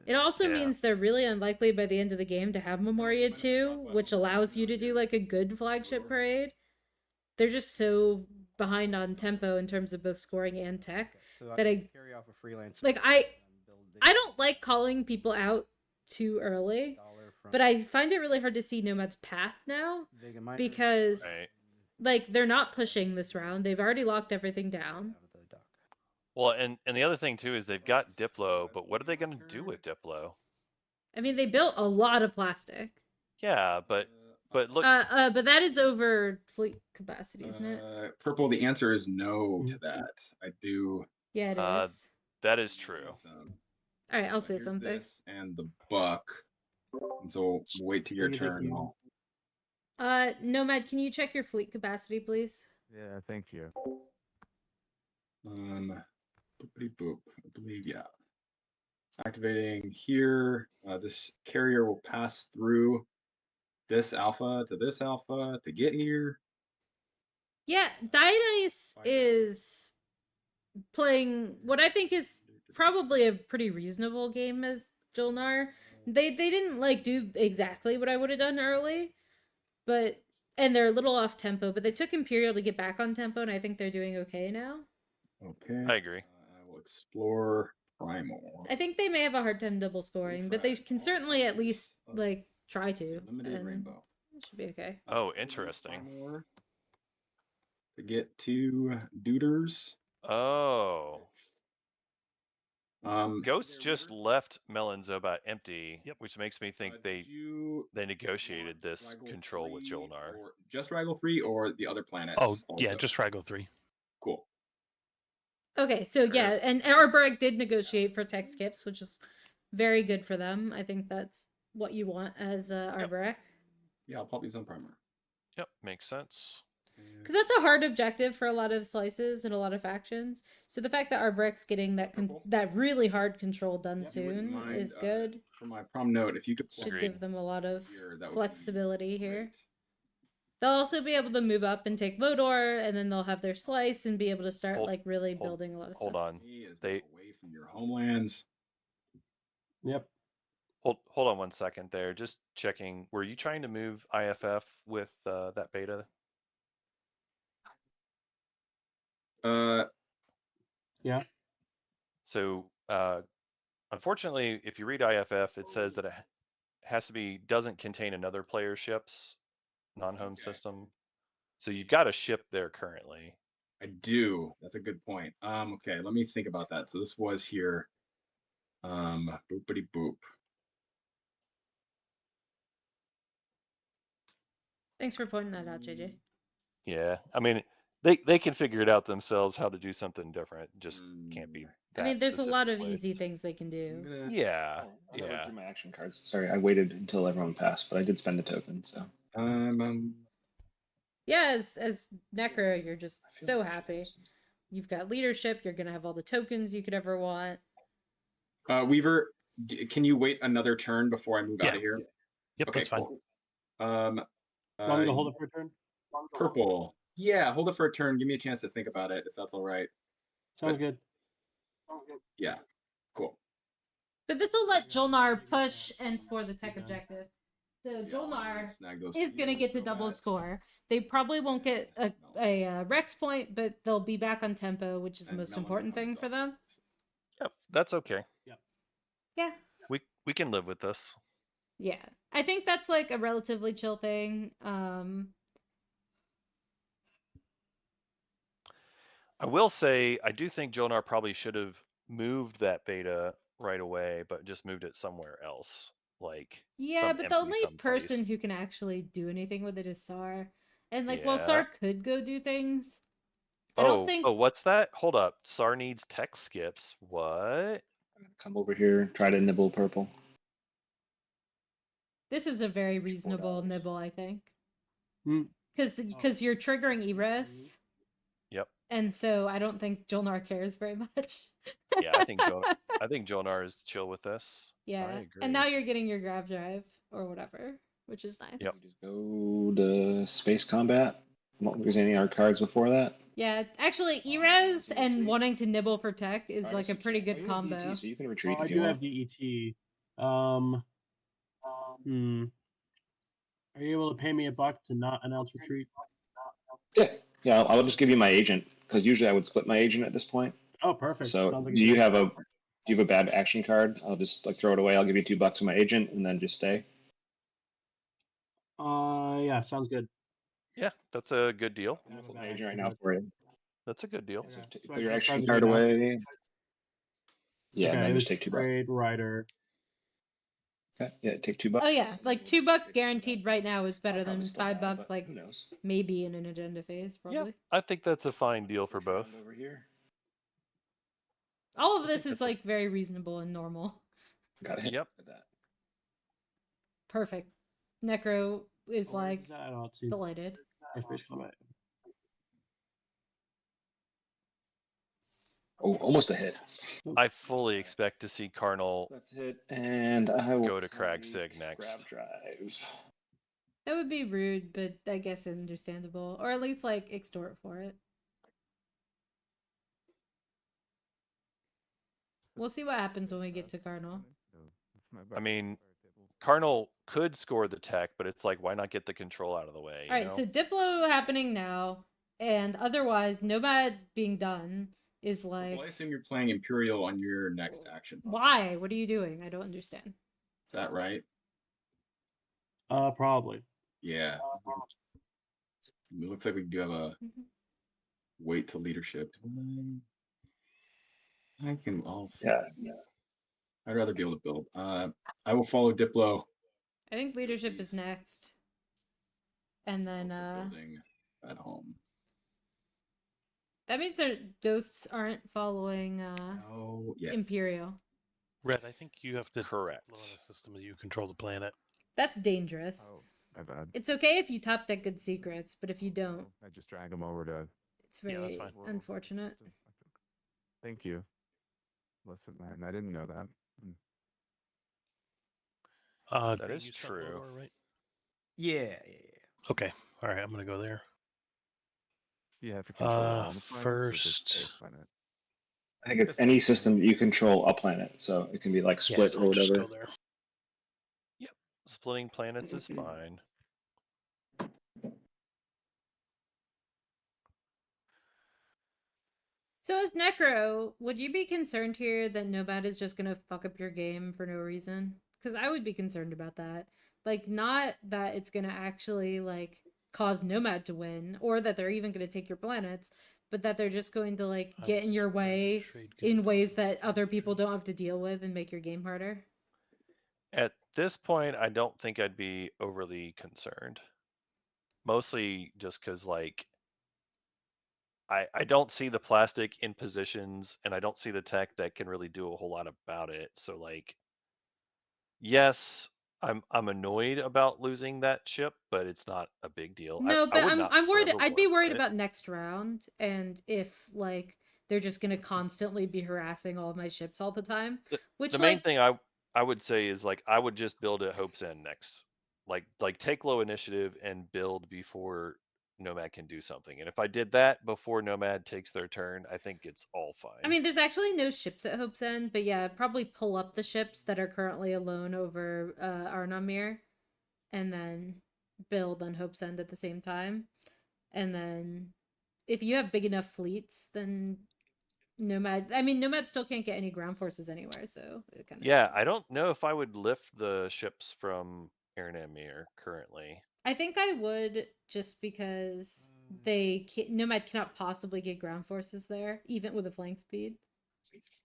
It also means they're really unlikely by the end of the game to have Memoria 2, which allows you to do like a good flagship parade. They're just so behind on tempo in terms of both scoring and tech that I carry off a freelance. like I don't like calling people out too early, but I find it really hard to see Nomad's path now because like they're not pushing this round. They've already locked everything down. Well, and the other thing too is they've got Diplo, but what are they going to do with Diplo? I mean, they built a lot of plastic. Yeah, but look. But that is over fleet capacity, isn't it? Purple. The answer is no to that. I do. Yeah, it is. That is true. All right, I'll say something. This and the buck. And so we'll wait till your turn. Nomad, can you check your fleet capacity, please? Yeah, thank you. Boopity boop. I believe, yeah. Activating here. This carrier will pass through this alpha to get here. Yeah, Dice is playing what I think is probably a pretty reasonable game as Jolnar. They didn't like do exactly what I would have done early, but and they're a little off tempo, but they took Imperial to get back on tempo, and I think they're doing okay now. Okay. I agree. I will explore Primal. I think they may have a hard time double scoring, but they can certainly at least like try to. Limited rainbow. It should be okay. Oh, interesting. To get to Duders. Oh. Ghost just left Melon's about empty, which makes me think they negotiated this control with Jolnar. Just Raggle 3 or the other planets? Oh, yeah, just Raggle 3. Cool. Okay, so yeah, and Arberg did negotiate for tech skips, which is very good for them. I think that's what you want as Arberg. Yeah, I'll pop these on primer. Yep, makes sense. Because that's a hard objective for a lot of slices and a lot of factions. So the fact that Arbrek's getting that really hard control done soon is good. For my prom note, if you could should give them a lot of flexibility here. They'll also be able to move up and take Lodor, and then they'll have their slice and be able to start really building a lot of stuff. Hold on, they away from your homelands. Yep. Hold on 1 second there. Just checking. Were you trying to move IFF with that beta? Yeah. So, unfortunately, if you read IFF, it says that it doesn't contain another player's ships, non-home system. So you've got a ship there currently. I do. That's a good point. Okay, let me think about that. So this was here. Boopity boop. Thanks for pointing that out, JJ. Yeah, I mean, they can figure it out themselves how to do something different. Just can't be. I mean, there's a lot of easy things they can do. Yeah, I never drew my action cards. Sorry, I waited until everyone passed, but I did spend the token. So. Yeah, as Necro, you're just so happy. You've got leadership. You're gonna have all the tokens you could ever want. Weaver, can you wait another turn before I move out of here? Yep, okay, that's fine. Cool. Want me to hold it for a turn? Purple. Yeah, hold it for a turn. Give me a chance to think about it, if that's all right. Sounds good. Yeah, cool. But this will let Jolnar push and score the tech objective. So Jolnar is going to get to double score. They probably won't get a Rex point, but they'll be back on tempo, which is the most important thing for them. Yep, that's okay. Yep. Yeah. We can live with this. Yeah, I think that's like a relatively chill thing. I will say, I do think Jolnar probably should have moved that beta right away, but just moved it somewhere else. Like but the only person who can actually do anything with it is Sar. And like, while Sar could go do things, I don't think. Oh, what's that? Hold up. Sar needs tech skips. What? Come over here. Try to nibble purple. This is a very reasonable nibble, I think. Because you're triggering Eres. Yep. And so I don't think Jolnar cares very much. Yeah, I think Jolnar is chill with this. Yeah, and now you're getting your grav drive or whatever, which is nice. Yep. Just go to space combat. What was any of our cards before that? Yeah, actually, Eres and wanting to nibble for tech is like a pretty good combo. DET, so you can retreat I do have DET. Hmm. Are you able to pay me $1 to not announce retreat? Yeah. I'll just give you my agent because usually I would split my agent at this point. Oh, perfect. So Sounds like do a you deal. have a bad action card? I'll just like throw it away. I'll give you $2 to my agent and then just stay. Yeah, sounds good. Yeah, that's a good deal. I have a My bad agent right action now card. for you. That's a good deal. Okay. So So I put your can action discard the card game now? away. Yeah, and Okay, then this just take $2. trade rider. Okay. Yeah, take $2. Oh yeah, and then like we'll $2 just guaranteed right now is better I'll probably than still die, $5. but Like who knows? maybe in an agenda phase, Yeah, probably. I think that's a fine deal for Push around both. over here. All of I this think is that's like very reasonable and normal. Got it. Yep. At that. Perfect. Necro is Where like is that? I don't see. delighted. Airspace combat. Oh, almost a hit. I fully expect to see Carnal That's a hit, and I will go to Crag take Sig next. Grab drive. That would be rude, but I guess understandable. Or at least like extort for it. We'll see what happens when we get to Cardinal. I mean, Carnal could score the tech, but it's like, why not get the control out of the way? All right, so Diplo happening now, and otherwise Nomad being done is like. Well, I assume you're playing Imperial on your next action. Why? What are you doing? I don't understand. Is that right? Probably. Yeah. It looks like we do have a wait to leadership. I can all. Yeah. I'd rather be able to build. I will follow Diplo. I think leadership is next. And then building at home. that means their ghosts aren't following Oh, yes. Imperial. Red, I think you have to Correct. load a system that you control the planet. That's dangerous. Oh, my bad. It's okay if you top deck good secrets, but if you don't, I just drag them over to. it's Yeah, that's very fine. unfortunate. Thank you. Listen, man, I didn't know that. That is you start true. Lodor, right? Yeah. Okay. All right. I'm gonna go there. You have to control all the planets or just first- a planet. I think it's any system that you control a planet, so it can be like split Yeah, or I'll just whatever. go there. Yep. Splitting planets is fine. So as Necro, would you be concerned here that Nomad is just gonna fuck up your game for no reason? Because I would be concerned about that. Like, not that it's gonna actually like cause Nomad to win, or that they're even gonna take your planets, but that they're just going to like get in your way in ways that other people don't have to deal with and make your game harder. At this point, I don't think I'd be overly concerned. Mostly just because, like, I don't see the plastic in positions, and I don't see the tech that can really do a whole lot about it. So, like, yes, I'm annoyed about losing that ship, but it's not a big deal. No, I but would not I'm worried. forever I'd be work worried it. about next round, and if like they're just gonna constantly be harassing all of my ships all the time. Which The like main thing I would say is, like, I would just build at Hope's End next. Like take low initiative and build before Nomad can do something. And if I did that before Nomad takes their turn, I think it's all fine. I mean, there's actually no ships at Hope's End, but yeah, probably pull up the ships that are currently alone over Arnamir, and then build on Hope's End at the same time. And then if you have big enough fleets, then Nomad. I mean, Nomad still can't get any ground forces anywhere, so it kind of. Yeah, I don't know if I would lift the ships from Aaron Amir currently. I think I would, just because Nomad cannot possibly get ground forces there, even with a flank speed.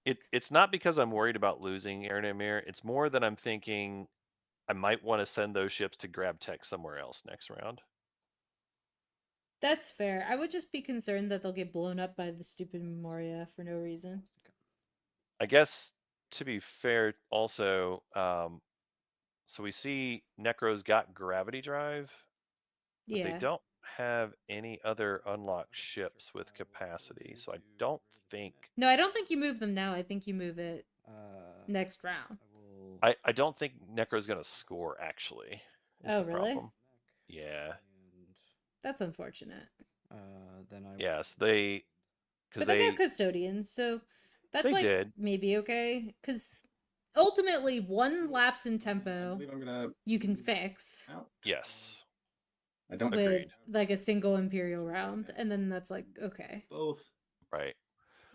It's not because I'm worried about losing Aaron Amir. It's more that I'm thinking I might want to send those ships to grab tech somewhere else next round. That's fair. I would just be concerned that they'll get blown up by the stupid Memoria for no reason. I guess to be fair, also, so we see Necro's got gravity drive, but Yeah. they don't have any other unlocked ships with capacity. So I don't think. No, I don't think you move them now. I think you move it next round. I don't think Necro's gonna score actually. Is Oh, the really? problem. Yeah. That's unfortunate. Yes, they. But they got custodians, so that's They like did. maybe okay. Because ultimately one lapse in I tempo believe I'm gonna you can fix out. Yes. I don't with Agreed. like a single Imperial round, and then that's like okay. both. Right.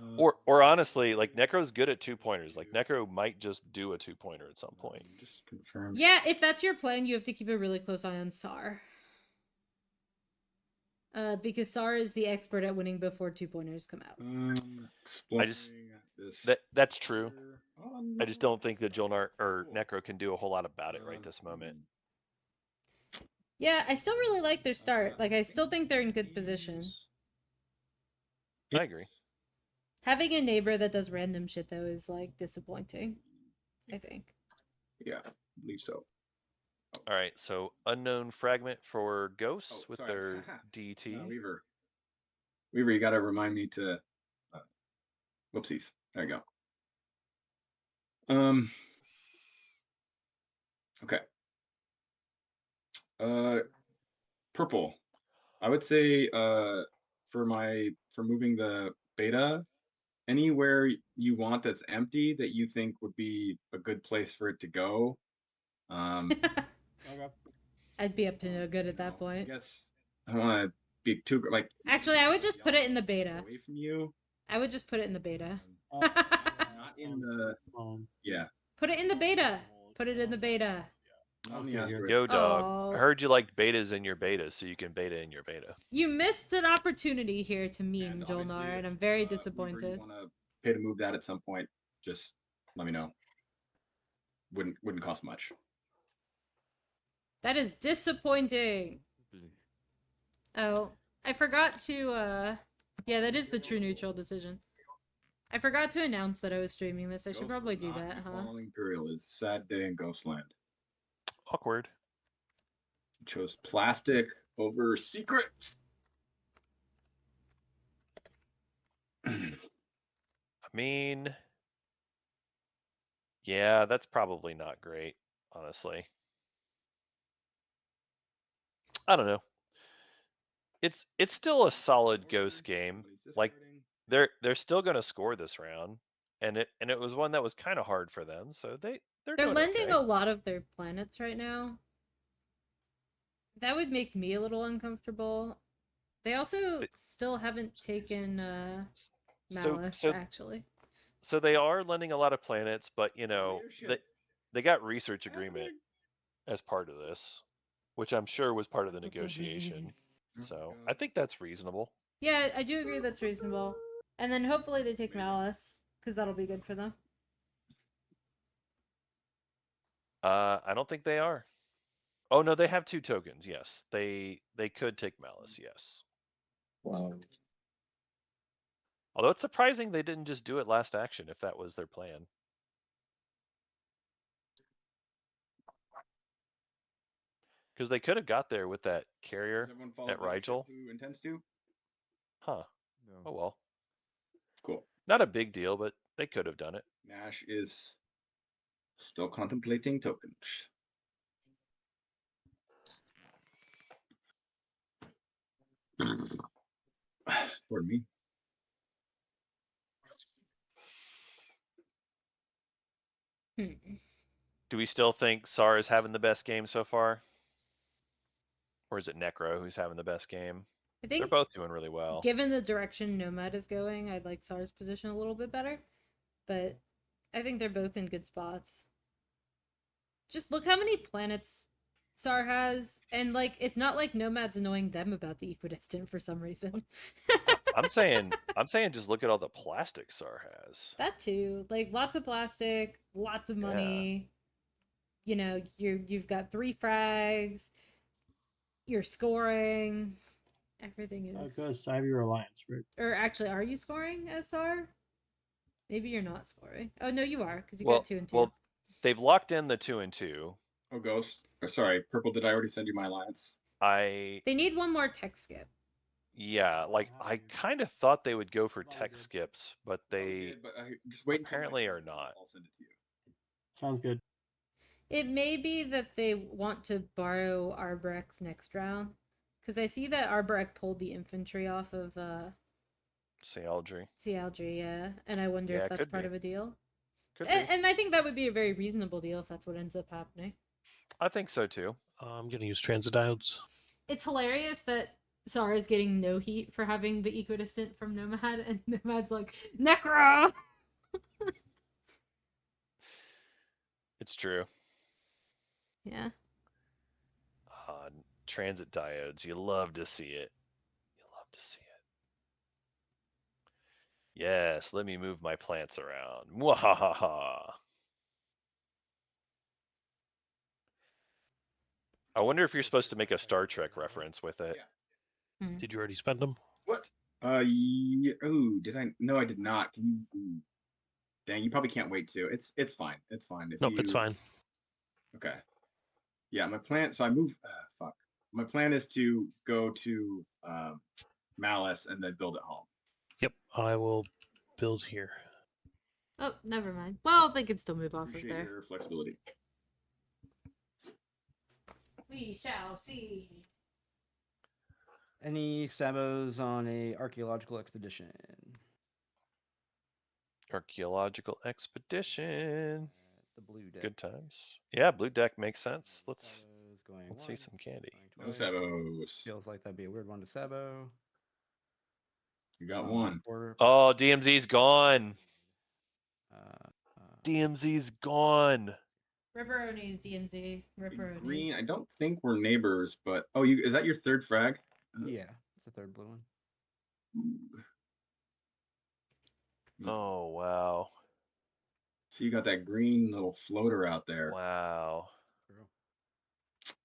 Uh, Or honestly, like Necro's good at 2-pointers. Like Necro might just do a 2-pointer at some point. Just confirm. Yeah, if that's your plan, you have to keep a really close eye on Sar. Because Sar is the expert at winning before 2-pointers come out. Exploring this. That's true. here. I just don't think that Jolnar or Necro can do a whole lot about it right this moment. Yeah, I still really like their start. Like, I still think they're in good position. I agree. Having a neighbor that does random shit, though, is, like, disappointing. I think. Yeah, I believe so. All right, so unknown fragment for ghosts Oh, with sorry. their DT. Weaver, you gotta remind me to. Whoopsies. There you go. Okay. Purple. I would say for moving the beta, anywhere you want that's empty that you think would be a good place for it to go. Okay. I'd be up to no good at that point. I guess I don't want to be too like. Actually, I would just put it in the beta. Away from you. I would just put it in the beta. Not in the. Yeah. Put it in the beta. Put it in the beta. On Okay, the here. asteroid. Yo, dog. Oh. I heard you liked betas in your beta, so you can beta in your beta. You missed an opportunity here to meme And obviously, Jolnar, and I'm if, very Weaver, disappointed. you want to pay to move that at some point, just let me know. Wouldn't cost much. That is disappointing. Oh, I forgot to, yeah, that is the true neutral decision. I forgot to announce that I was streaming this. I should Ghost probably will do not that, be huh? Following Imperial is sad day in Ghostland. Awkward. Chose plastic over secrets. I mean, yeah, that's probably not great, honestly. I don't know. It's still a solid ghost game. Like they're still gonna score this round, and it was one that was kind of hard for them, so they're They're doing lending okay. a lot of their planets right now. That would make me a little uncomfortable. They also still haven't taken Malice, actually. So they are lending a lot of planets, but you know they got research agreement as part of this, which I'm sure was part of the negotiation. So I think that's reasonable. Yeah, I do agree that's reasonable. And then hopefully they take Malice, because that'll be good for them. I don't think they are. Oh no, they have 2 tokens. Yes, they could take Malice. Yes. Wow. Although it's surprising they didn't just do it last action if that was their plan. Because they could have got there with that carrier at Rigel. Who intends to? Huh. No. Oh well. Cool. Not a big deal, but they could have done it. Nash is still contemplating tokens. Pardon me. Do we still think Sar is having the best game so far? Or is it Necro who's having the best game? I think they're both doing really well. Given the direction Nomad is going, I'd like Sar's position a little bit better. But I think they're both in good spots. Just look how many planets Sar has, and like it's not like Nomad's annoying them about the equidistant for some reason. I'm saying just look at all the plastic Sar has. That too. Like lots of plastic, lots of money. You know, you've got 3 frags, you're scoring. Everything is Because I have your alliance, right? Or actually, are you scoring as Sar? Maybe you're not scoring. Oh no, you are, because you Well, got 2 and 2. well, they've locked in the 2 and 2. Oh, Ghost. Or sorry, Purple. Did I already send you my alliance? They need one more tech skip. Yeah, like I kind of thought they would go for tech skips, but they But just wait until apparently my are not. I'll send it to you. Sounds good. It may be that they want to borrow Arbrecht's next round, because I see that Arbrecht pulled the infantry off of Say Aldry. Cialdry, yeah, and I wonder Yeah, if it that's could part be. of a deal. Could be. And I think that would be a very reasonable deal if that's what ends up happening. I think so too. I'm gonna use transit diodes. It's hilarious that Sara's getting no heat for having the equidistant from Nomad, and Nomad's like, Necro! It's true. Yeah. Transit diodes. You love to see it. You love to see it. Yes, let me move my plants around. Mwahaha. I wonder if you're supposed to make a Star Trek reference with it. Yeah. Hmm. Did you already spend them? What? Yeah, oh, did I? No, I did not. Can you? Ooh. Dang, you probably can't wait to. It's fine. It's fine. If Nope, you, it's fine. Okay. Yeah, my plan. So I move. Fuck. My plan is to go to Malice and then build at home. Yep, I will build here. Oh, never mind. Well, they can still move off of Appreciate there. your flexibility. We shall see. Any sabos on a archaeological expedition? Archaeological expedition. The blue deck. Good times. Yeah, blue deck makes sense. No Let's sabos going see once, some candy. going No twice. sabos. Feels like that'd be a weird one to sabo. You got one. Oh, DMZ's gone. Uh, DMZ's gone. Ripperoni's DMZ. Ripperoni's. Green. I don't think we're neighbors, but oh, you is that your third frag? yeah, it's the third blue one. Oh, wow. So you got that green little floater out there. Wow.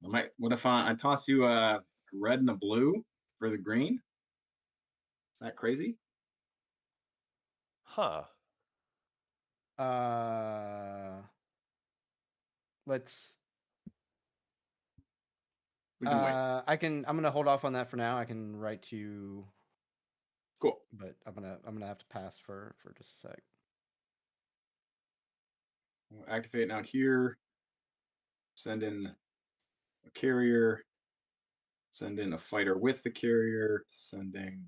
I might. What if I toss you a red and a blue for the green? Is that crazy? Huh. Let's. We can wait. I'm gonna hold off on that for now. I can write to you. Cool. But I'm gonna have to pass for just a sec. We'll activate out here. Send in a carrier. Send in a fighter with the carrier. Sending.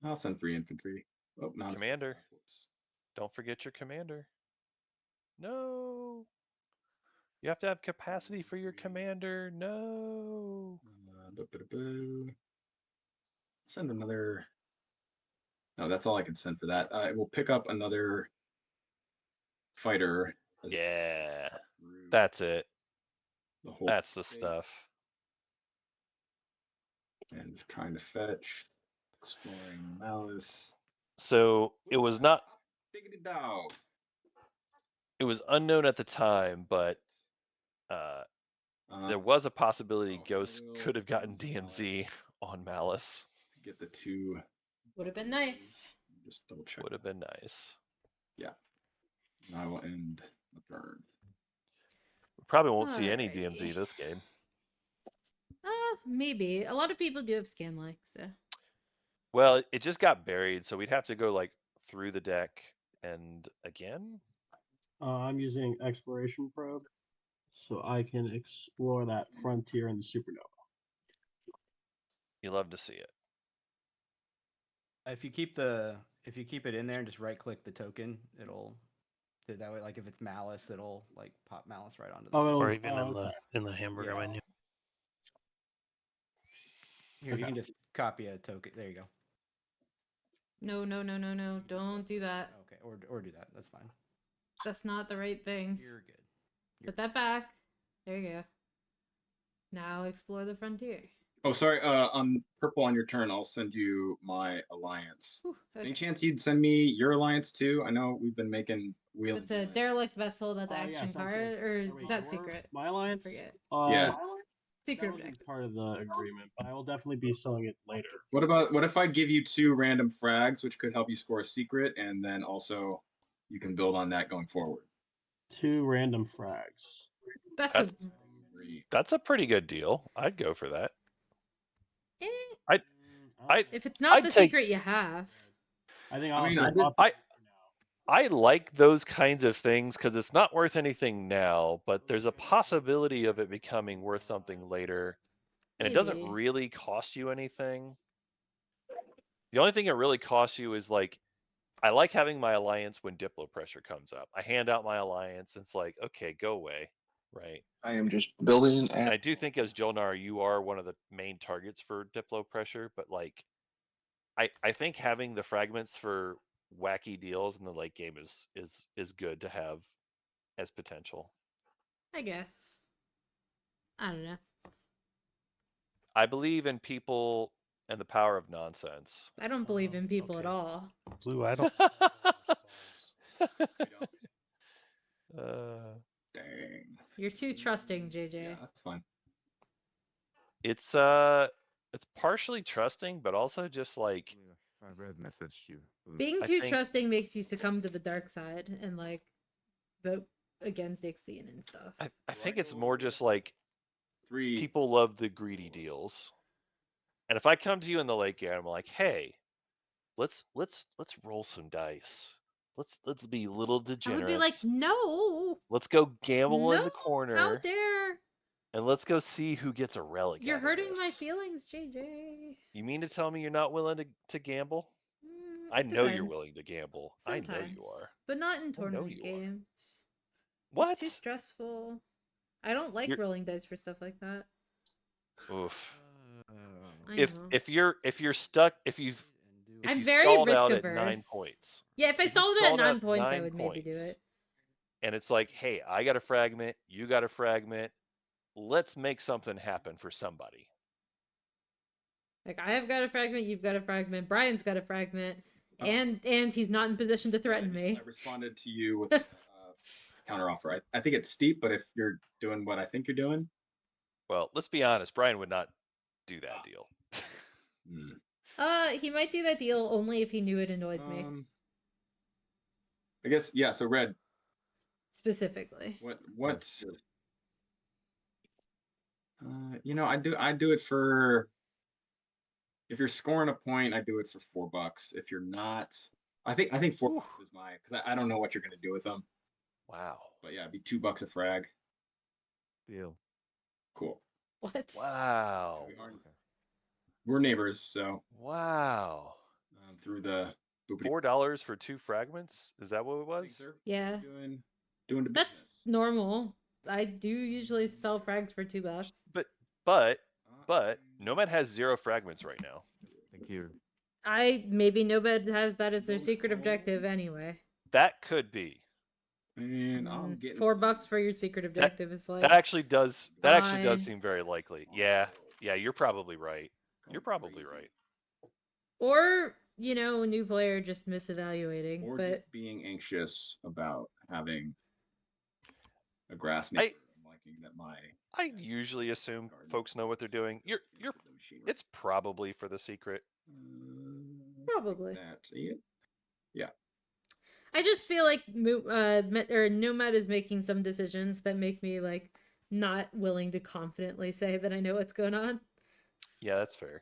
I'll send 3 infantry. Oh, not Commander. Don't forget your commander. No. You have to have capacity for your commander. No. Send another. No, that's all I can send for that. It will pick up another fighter. Yeah. That's it. The whole That's the space. stuff. And trying to fetch. Exploring Malice. So it was not. Diggity dog. It was unknown at the time, but there was a possibility Ghost could have gotten DMZ on Malice. To get the 2. Would have been nice. Just double check. Would have been nice. Yeah. And I will end the turn. We probably won't see any Alrighty. DMZ this game. Maybe. A lot of people do have scan like, so. Well, it just got buried, so we'd have to go like through the deck and again. I'm using Exploration Probe, so I can explore that frontier in the supernova. You love to see it. If you keep it in there and just right click the token, it'll do that way. Like if it's Malice, it'll like pop Malice right onto the. Or even in the hamburger Yeah. menu. Here, you can just copy a token. There you go. No. Don't do that. Okay, or do that. That's fine. That's not the right thing. You're good. Put that back. There you go. Now explore the frontier. Oh, sorry. On purple on your turn, I'll send you my alliance. Whew, okay. Any chance you'd send me your alliance too? I know we've been making wheels. It's a derelict vessel that's Oh, yeah, action sounds card, good. or Are we is that sure? secret? My alliance? I forget. Yeah. Secret That wasn't objective. part of the agreement, but I will definitely be selling it later. What if I give you 2 random frags, which could help you score a secret, and then also you can build on that going forward. 2 random frags. That's a pretty good deal. I'd go for that. If it's not I'd the take- secret you have. I think I like those kinds of things because it's not worth anything now, but there's a possibility of it becoming worth something later. And it doesn't Maybe. really cost you anything. The only thing it really costs you is like, I like having my alliance when Diplo pressure comes up. I hand out my alliance, and it's like, okay, go away, right? I am just building And at. I do think as Jolnar, you are one of the main targets for Diplo pressure, but like, I think having the fragments for wacky deals in the late game is good to have as potential. I guess. I don't know. I believe in people and the power of nonsense. I don't believe in people at Okay. all. Blue, I don't. Dang. You're too trusting, JJ. Yeah, that's fine. It's partially trusting, but also just like I read messaged you. Being I too think- trusting makes you succumb to the dark side and like vote against Ixthian and stuff. I think it's more just like 3. people love the greedy deals. And if I come to you in the late game, I'm like, hey, let's roll some dice. Let's be a little I degenerates. would be like, no. Let's go gamble in No, the corner. How dare? And let's go see who gets a relic. You're out of hurting my this. feelings, JJ. You mean to tell me you're not willing to gamble? I It know you're depends. willing to gamble. Sometimes. I know you are. But not in know tournament you are. games. What? It's too stressful. I don't like You're- rolling dice for stuff like that. Oof. I If know. if you're stuck, if you I'm you very stalled risk out averse. at 9 points, Yeah, if I if you stalled it at stalled out 9 points, I 9 would maybe do points, it. and it's like, hey, I got a fragment, you got a fragment, let's make something happen for somebody. Like I have got a fragment, you've got a fragment, Brian's got a fragment, Oh. and he's not in position to threaten me. I responded to you with a counteroffer. I think it's steep, but if you're doing what I think you're doing, Well, let's be honest, Brian would not do that deal. He might do that deal only if he knew it annoyed me. I guess yeah. So Red, Specifically. what? I do it for. If you're scoring a point, I do it for $4. If you're not, I think $4 is my because I don't know what you're gonna do with them. Wow. But yeah, it'd be $2 a frag. Deal. Cool. What? Wow. We're neighbors, so Wow. through the $4 for 2 fragments? Is that what it was? Yeah. Doing the That's business. normal. I do usually sell frags for $2. But Nomad has 0 fragments right now. Thank you. Maybe Nobed has that as their secret objective anyway. That could be. And I'm getting $4 for your secret objective is like That actually does fine. seem very likely. Yeah, you're probably right. You're probably right. Or, a new player just misevaluating. or but just being anxious about having a grass neighbor. I'm liking that my. I usually assume folks know what they're doing. It's probably for the secret. Probably. Yeah. I just feel like Nomad is making some decisions that make me like not willing to confidently say that I know what's going on. Yeah, that's fair.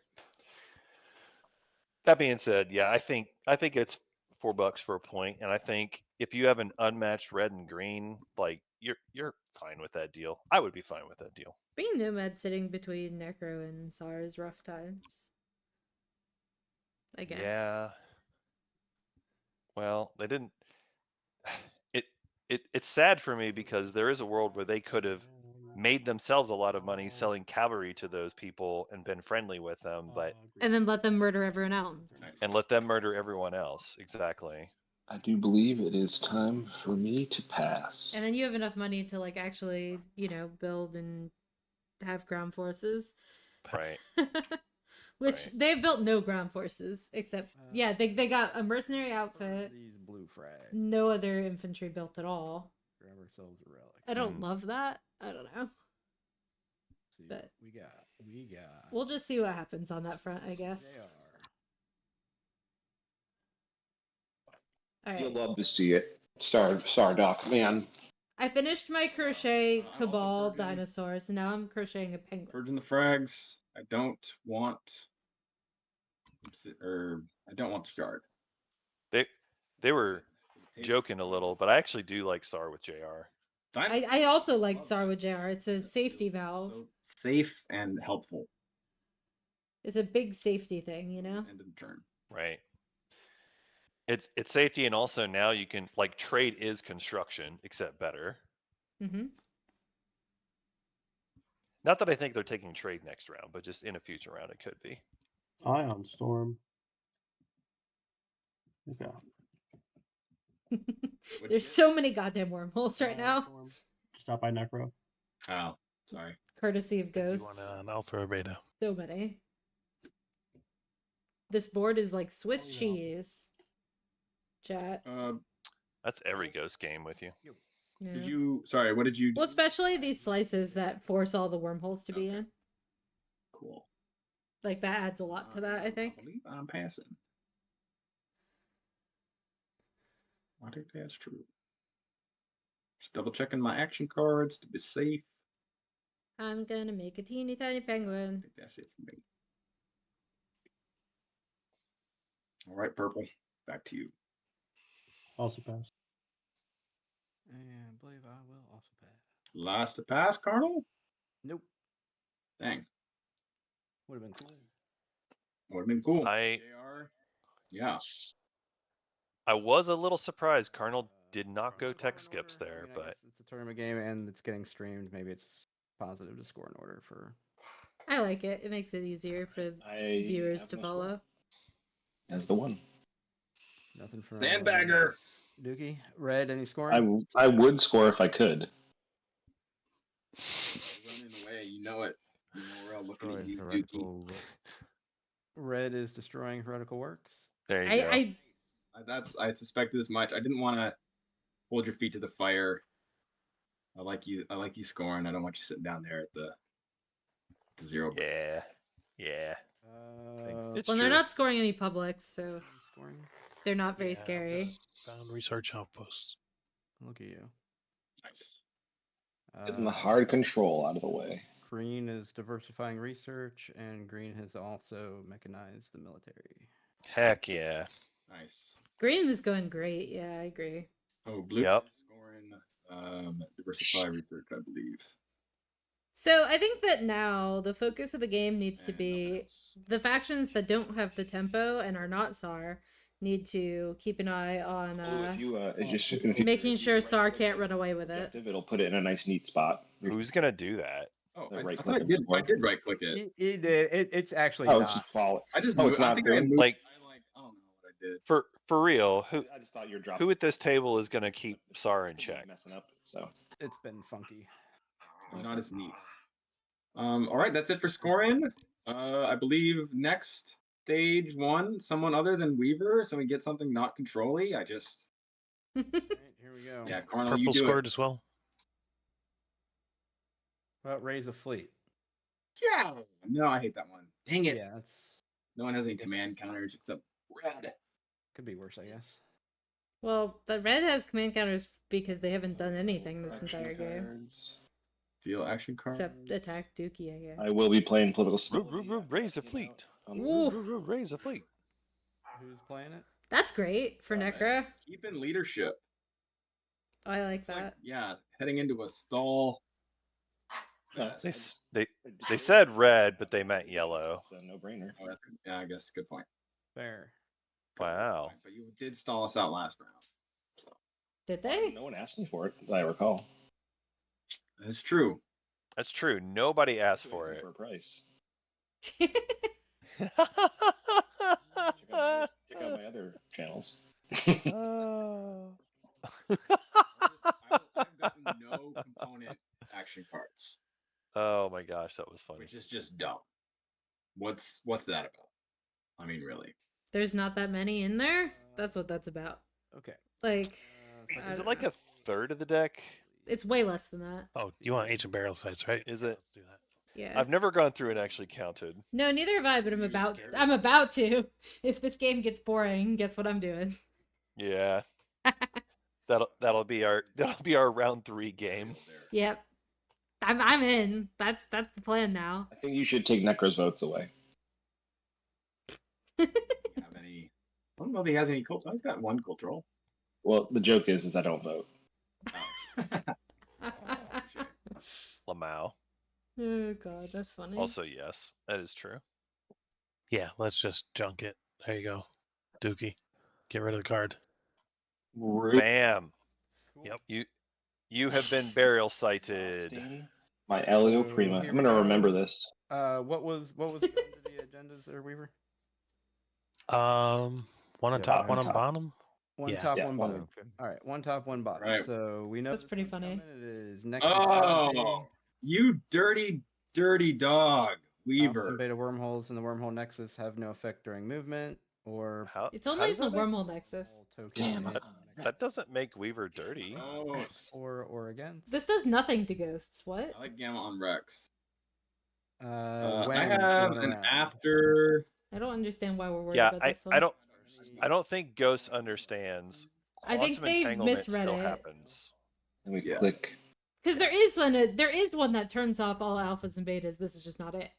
That being said, yeah, I think it's $4 for a point, and I think if you have an unmatched red and green, like you're fine with that deal. I would be fine with that deal. Being Nomad sitting between Necro and Sar is rough times. I guess. Yeah. Well, they didn't. It's sad for me because there is a world where they could have made themselves a lot of money selling cavalry to those people and been friendly with them, but and then let them murder everyone else. and let them murder everyone else. Exactly. I do believe it is time for me to pass. And then you have enough money to like actually, build and have ground forces. Right. Which they've built no ground forces except they got a mercenary outfit. These blue frags. No other infantry built at all. Grab ourselves a relic. I don't love that. I don't know. See But we got. We'll just see what happens on that front, I guess. All right. You'll love to see it. Doc, man. I finished my crochet cabal dinosaurs, and now I'm crocheting a penguin. Purging the frags. I don't want the shard. They were joking a little, but I actually do like SAR with JR. I also like SAR with JR. It's a safety valve. So safe and helpful. It's a big safety thing, End of turn. Right. It's safety, and also now you can like trade is construction, except better. Mm-hmm. Not that I think they're taking trade next round, but just in a future round it could be. Ion Storm. Okay. There's so many goddamn wormholes right Ion now. Storm. Just out by Necro. Oh, sorry. Courtesy of Do you ghosts. want an alpha or beta? So many. This board is like Swiss Oh, yeah. cheese. Chat. That's every ghost game with you. Yeah. Did you? Sorry, what did you do? Well, especially these slices that force all the wormholes to be Okay. in. Cool. Like that adds a lot to that, I think. I believe I'm passing. I think that's true. Just double checking my action cards to be safe. I'm gonna make a teeny tiny I penguin. think that's it for me. All right, purple. Back to you. Also pass. And I believe I will also pass. Last to pass, Colonel. Nope. Dang. Would have been cool. Would have been cool. I JR. Yeah. was a little surprised Cardinal did not go Score tech in skips order. I there, mean, I but guess it's a tournament game and it's getting streamed. Maybe it's positive to score in order for. I like it. It makes it easier for I viewers have to no score. follow. As the one. Nothing from Sandbagger. Dookie. Red, any I, scoring? I would score if I could. Running away. You know it. You know we're all looking at Destroy you, Dookie. heretical works. Red is destroying heretical works. there you go. I suspected as much. I didn't want to hold your feet to the fire. I like you scoring. I don't want you sitting down there at the zero. Yeah. Yeah. It's Well, they're true. not scoring any publics, so Any scoring. they're not very Yeah, I've got scary. Found research outposts. Look at you. Nice. Getting the hard control out of the way. Green is diversifying research, and green has also mechanized the military. Heck yeah. Nice. Green is going great. Yeah, I agree. Oh, blue Yep. is scoring diversify research, I believe. So I think that now the focus of the game needs to And be nothing else. the factions that don't have the tempo and are not SAR need to keep an eye on If you making sure SAR can't run away with it. objective, it'll put it in a nice neat spot. Who's gonna do that? Oh, The I right thought click I of did. support. I did right click it. He did. It's actually Oh, not. it's just follow. I just Oh, moved. it's not I think I doing- moved. Like- I don't know what I did. For real, who I just thought you're dropping. who at this table is gonna keep SAR in check? Messing up. So It's been funky. Not as neat. All right, that's it for scoring. I believe next stage one, someone other than Weaver, so we get something not controlly. All right, here we go. Yeah, Carnal, Purple you do scored it. as well. How about raise a fleet? Yeah. No, I hate that one. Dang it. Yeah, that's No one has any guess- command counters except Red. could be worse, I guess. Well, the red has command counters because they haven't done anything this entire game cards. Deal action cards. except attack Dookie, I guess. I will be playing political stability. Raise a fleet. Ooh. Raise a fleet. Who's playing it? That's great for Oh, man. Necra. Keep in leadership. I like It's like, that. yeah, heading into a stall. Yeah, fest. They said red, but they meant yellow. It's a no-brainer. Oh, yeah, I guess good point. Fair. Wow. But you did stall us out last round. So Did they? No one asked me for it, that I recall. that's true. That's true. Nobody asked for it. For a price. Check Check out my other channels. I've gotten no component action cards, Oh my gosh, that was funny. which is just dumb. What's that about? I mean, really. There's not that many in there? That's what that's about. Okay. Like, So Is I it like don't a third of the deck? it's way less than that. Oh, you want ancient burial sites, right? Is it? Let's do that. Yeah. I've never gone through and actually counted. No, neither have I, but You're scared. I'm about to. If this game gets boring, guess what I'm doing? Yeah. That'll be our round 3 game. Yep. I'm in. That's the plan now. I think you should take Necro's votes away. Have any? I don't know if he has any cult. He's got one cultural. Well, the joke is I don't vote. Lamau. Oh god, that's funny. Also, yes, that is true. Yeah, let's just junk it. There you go. Dookie. Get rid of the card. Root. Bam. Yep. You have been burial sighted. My Elio So, Prima. here I'm we gonna remember go. this. What was going to the agendas there, Weaver? One on Yeah, top, one one on top. bottom. One Yeah. top, Yeah, one one bottom. Okay. All right, one top, one bottom. Right. So we know That's this pretty one's funny. coming. It is Nexus Oh, 7P. you dirty dog, Alpha Weaver. and beta wormholes in the wormhole nexus have no effect during movement or How, It's how only does in the that make- wormhole nexus. wormhole token Damn hit it. That doesn't make Weaver dirty. Oh, or against. This does nothing to ghosts. What? I like Gamma on Rex. When I it's have going an around. after. I don't understand why we're worried Yeah, about this one. I don't think Ghost understands. I think Quantum they've entanglement misread still it. happens. And we Yeah. click. Because there is one that turns off all alphas and betas. This is just not it.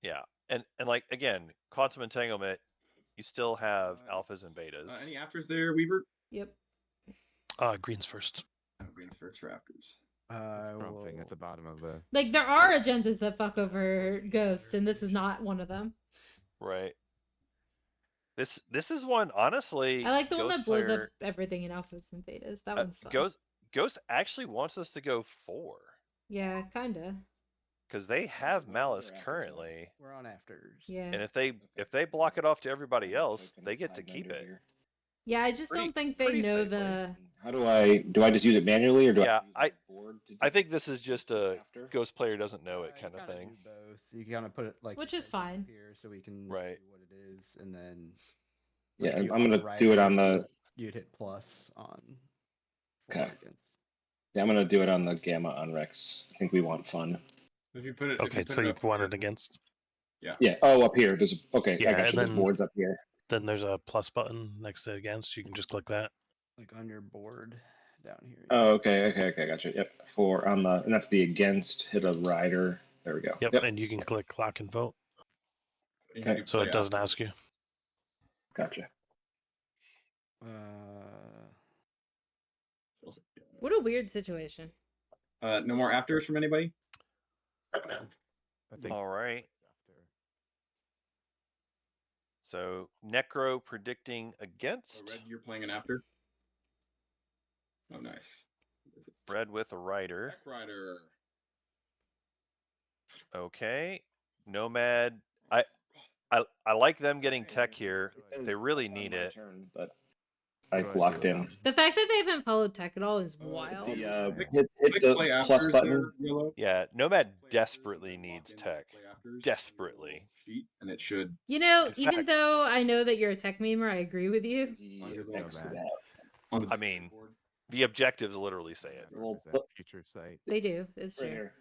Yeah, and like again, quantum entanglement, you still have alphas and betas. Any afters there, Weaver? Yep. Green's first. Oh, Green's first for afters. It's prompting at the bottom of the. Like there are agendas that fuck over ghosts, and this is not one of them. Right. This is one, honestly. I like the one Ghost that blows player- up everything in alphas and betas. That one's fun. Ghost actually wants us to go 4 Yeah, kinda. because they have malice We're afters, currently, We're on afters. Yeah. and if they block it off to everybody else, they get to Five keep vendor it. here. Yeah, I just Pretty- don't think they pretty know safely. the. How do I just use it manually or do Yeah, I use my board to do I think this is just a after? Ghost player doesn't know it You kind of kinda thing. do both. You kind of put it like Which is potential up fine. here, so we can Right. see what it is, and then Yeah, if you I'm gonna override do it on the. you'd hit plus on. for Okay. against. Yeah, I'm gonna do it on the Gamma on Rex. I think we want fun. If you put it. Okay, so you want it against. Yeah. Oh, up here. There's okay. Yeah, I got you. and The then- board's up here. Then there's a plus button next to against. You can just click that. Like on your board down here. Oh, okay. Gotcha. Yep. For on the and that's the against hit a rider. There we go. Yep, and you can click clock and vote, Okay. so it doesn't ask you. Gotcha. What a weird situation. No more afters from anybody? I think All right. after. So Necro predicting So against. Red, you're playing an after? Oh, nice. Red with a rider. Tech Rider. Okay. Nomad. I like them getting tech here. They really On need my it. turn, but I What do locked do? in. The fact that they haven't followed tech at all is Oh, wild. The Click- hit Click the play plus afters button. there, Yellow. Yeah, Nomad Play desperately afters, needs lock in tech. play afters, Desperately. Sheet, and it should. You know, In even fact- though I know that you're a tech memer, I agree with you. He Under is the next to Nomad. that. On the I mean, board. The objectives literally say it. Well, Represent future sight. They do. It's Right true. here.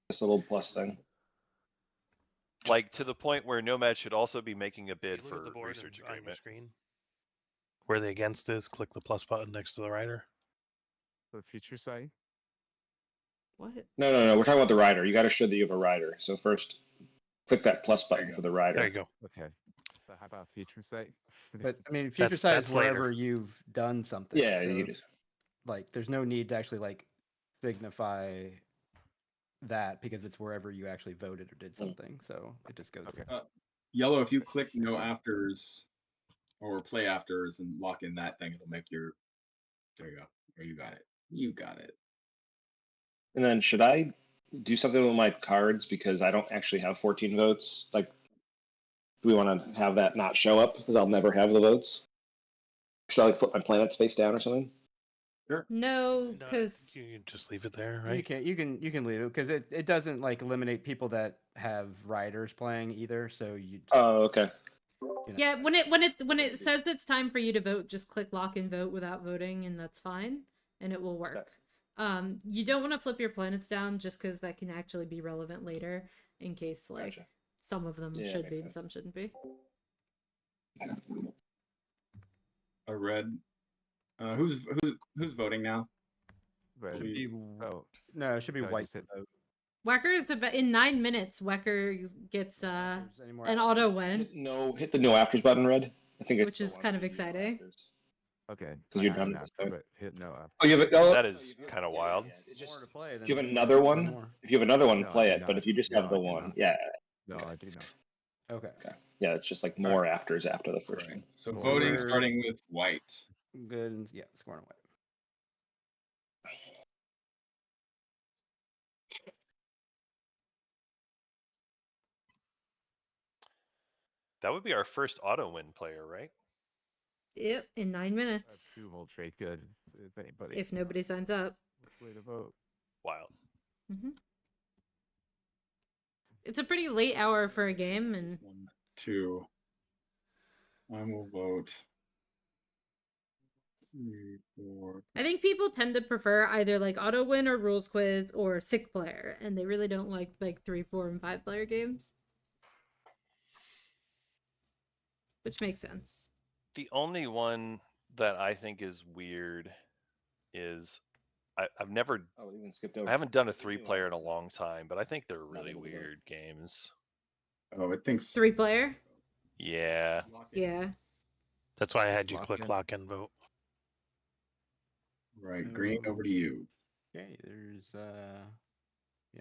This little plus thing. Like to the point where Nomad should also be making a bid If you look at for the board research on your agreement. screen, where the against is, click the plus button next to the rider. The future sight. What? No. We're talking about the rider. You got to show that you have a rider. So first, click that plus button for the rider. There you go. Okay. But how about future sight? But I mean, future That's- sight that's is later. wherever you've done something. Yeah, so you if- just like there's no need to actually like signify that because it's wherever you actually voted or did something. So it just goes. Okay. with- Yellow, if you click no afters or play afters and lock in that thing, it'll make your. There you go. Or you got it. You got it. And then should I do something with my cards because I don't actually have 14 votes? Like, do we want to have that not show up because I'll never have the votes? Should I like flip my planets face down or something? No, No, because you can just leave it there, You right? can leave it because it doesn't like eliminate people that have riders playing either. So you. Oh, okay. you know, yeah, when it says it's time for you to vote, just click lock and vote without voting, and that's fine, and it will work. You don't want to flip your planets down just because that can actually be relevant later in case like Gotcha. some of them Yeah, should makes be and sense. some shouldn't be. A red. Who's voting now? But, Should be oh, no, it should be so I white. just hit- vote. Wecker is about in 9 minutes. Wecker gets If there's any more an afters. auto win. Hit the no afters button, Red. I think it's Which the is one kind of where you do no exciting. afters. Okay. 'Cause I you're have done an with this after, vote. but hit no after. Oh, you have it. Oh, That is kind of wild. It's More just, to play. if you have another one, more. if you have another one, No, I play do it. But not. if you just No, have the I do one, not. yeah. No, Okay. I do not. Okay. Okay. Yeah, it's just like more afters after the first Right. one. So Well, voting we're- starting with white. Good. And, yeah, scoring away. That would be our first auto win player, right? Yep, in 9 minutes. Two will trade good if anybody. If nobody signs up. Which way to vote? Wild. hmm It's a pretty late hour for a game, and 1, 2. I will vote 3, 4. I think people tend to prefer either like auto win or rules quiz or sick player, and they really don't like 3, 4, and 5 player games, which makes sense. The only one that I think is weird is I've never, Oh, we even skipped over. I haven't done a 3-player in a long time, but I think they're Not really into the vote. weird games. Oh, it thinks 3 player, Yeah. yeah. That's why I had Just you lock click in. lock and vote. Right, Green, over to you. Okay, there's yeah.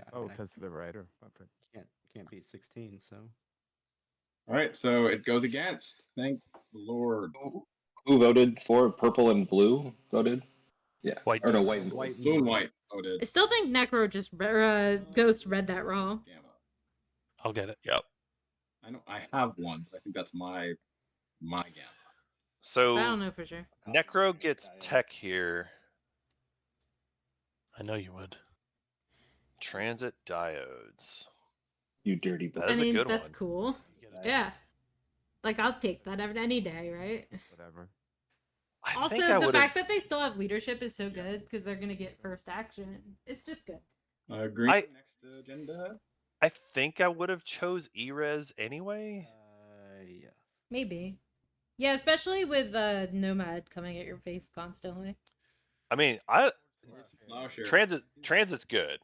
I Oh, mean, I because of the writer. Okay. can't beat 16, so All right, so it goes against. Thank the Lord. Who voted for purple and blue? Voted. Yeah. White Or no, did. white and blue. white and Blue and white voted. I still think Necro just Ghost read that wrong. Gamma. I'll get it. Yep. I know I have one, but I think that's my gamma. But I So don't know for sure. Necro gets tech here. I know you would. Transit diodes. You dirty That boy. is I a mean, good that's one. cool. Yeah. Like, I'll take that any day, right? Whatever. I Also, think I the would fact have. that they still have leadership is so good because they're going to get first action. It's just good. Green, I- next agenda. I think I would have chose Erez anyway. yeah. Maybe. Yeah, especially with Nomad coming at your face constantly. I mean, Transit's good.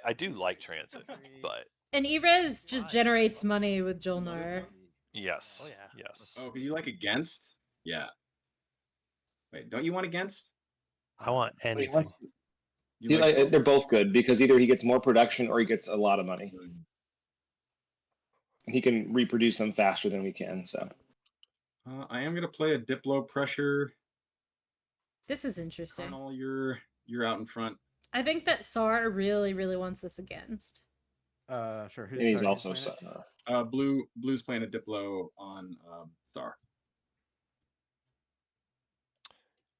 I do like Transit, but And Erez just generates money with Jolnar. yes. Oh, yeah. Yes. Oh, could you like against? Yeah. Wait, don't you want against? I want Wait, anything. You like they're both good because either he gets more production or he gets a lot of money. He can reproduce them faster than we can. So I am gonna play a Diplo pressure. This is interesting. Colonel, you're out in front. I think that SAR really, really wants this against. Sure. and he's sorry, also who's playing it? Blue's playing a Diplo on Star.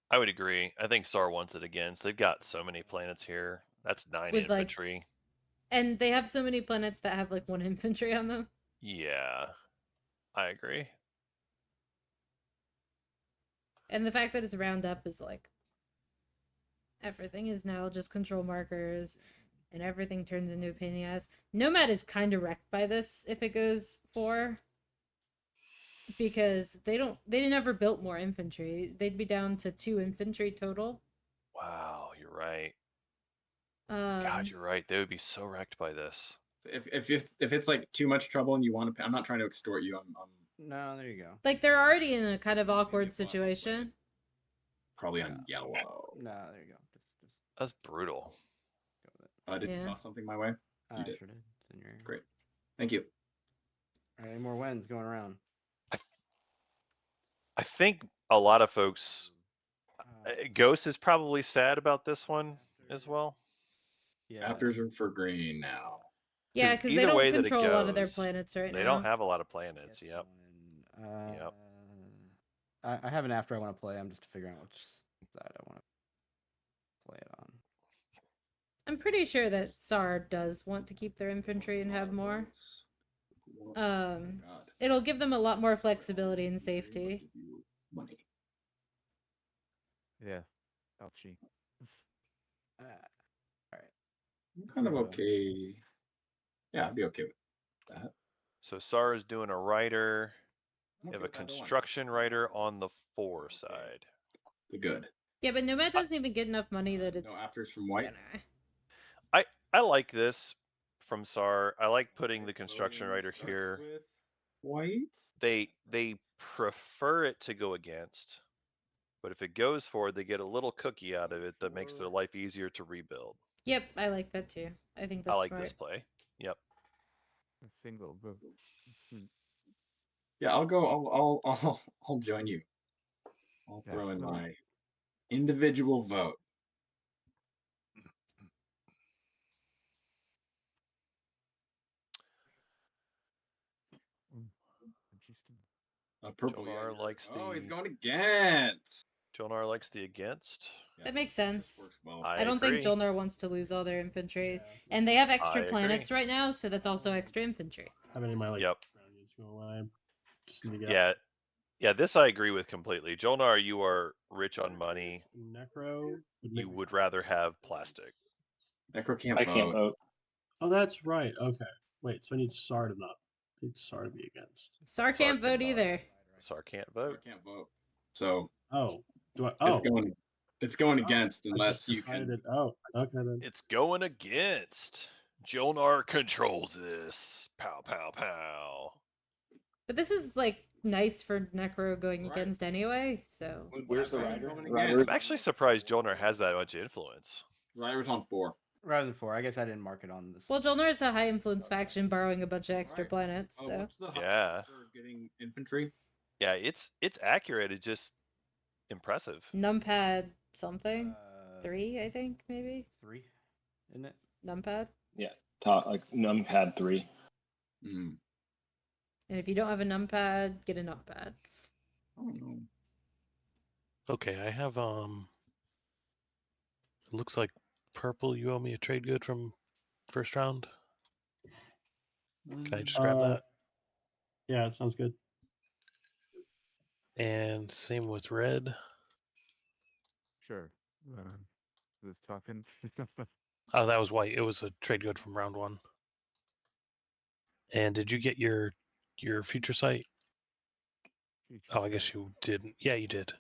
I would agree. I think SAR wants it against. They've got so many planets here. That's 9 With, like- infantry. And they have so many planets that have like 1 infantry on them. Yeah. I agree. And the fact that it's round up is like everything is now just control markers and everything turns into opinions. Nomad is kind of wrecked by this if it goes 4. Because they never built more infantry. They'd be down to 2 infantry total. Wow, you're right. God, you're right. They would be so wrecked by this. If it's like too much trouble and you want to, I'm not trying to extort you. I'm No, there you go. like they're already in a kind of awkward situation. probably on yellow. No, there you go. Just That's brutal. go with it. Did you Yeah. toss something my way? I did. sure did. It's in your... Great. Thank you. All right, any more wins going around? I think a lot of folks. Uh, Ghost is probably sad about this one as well. yeah. Chapters are for green now. Yeah, because they either don't way that it control a lot of their goes, planets right They now. don't have a lot of planets. Gets Yep. one. Yep. I have an after I want to play. I'm just figuring out which side I want to play it on. I'm pretty sure that SAR does want to keep their infantry and have more. God. It'll give them a lot more flexibility and safety. Money. Yeah. Ouchie. All right. I'm kind of okay. Yeah, I'd be okay with that. So SAR is doing a writer. I'm You have okay a with either one. construction writer on the 4 side. The good. Yeah, but Nomad doesn't even get enough money that it's No afters from white. gonna. I like this from SAR. I like putting the construction writer Starts here. with white. They prefer it to go against, but if it goes for, they get a little cookie out of it that makes their life easier to rebuild. Yep, I like that too. I think that's I like smart. this play. Yep. A single vote. Yeah, I'll go. I'll join you. I'll throw in my individual vote. Interesting. Purple. Yeah, Jolnar likes oh, he's the going against. Jolnar likes the against. Yeah, That makes this sense. works well. I I don't think agree. Jolnar wants to lose all their infantry. Yeah. And they have I extra agree. planets right now, so that's also extra infantry. Have any of my like Yep. ground units go away. Just need to get Yeah. Yeah, this I agree with completely. Jolnar, you are rich on money. Necro. You would rather have plastic. Necro can't I vote. can't vote. Oh, that's right. Okay. Wait, so I need SAR to not. I need SAR to be against. Sar can't vote cannot. either. Sar can't So I vote. can't vote. So Oh, do I? it's Oh, going. It's going Oh, against I unless just you can. decided. Oh, okay then. It's going against. Jolnar controls this. Pow, pow, pow. But this is like nice for Necro going Right. against anyway, so Where's the Right. rider? Going Rider? against. I'm actually surprised Jolnar has that much influence. Rider's on 4. Rather than 4, I guess I didn't mark it on this. well, Jolnar is a high influence faction borrowing a bunch of extra Right. planets, Oh, so what's the Yeah. for getting infantry? Yeah, it's accurate. It's just impressive. numpad something 3, I think maybe 3, isn't it? numpad. Top like numpad 3. Hmm. And if you don't have a numpad, get a numpad. I don't know. Okay, I have it looks like purple. You owe me a trade good from first round. Can I just grab that? Yeah, it sounds good. And same with red. Sure. This talking. Oh, that was white. It was a trade good from round 1. And did you get your future sight? Oh, I guess you didn't. Yeah, you did.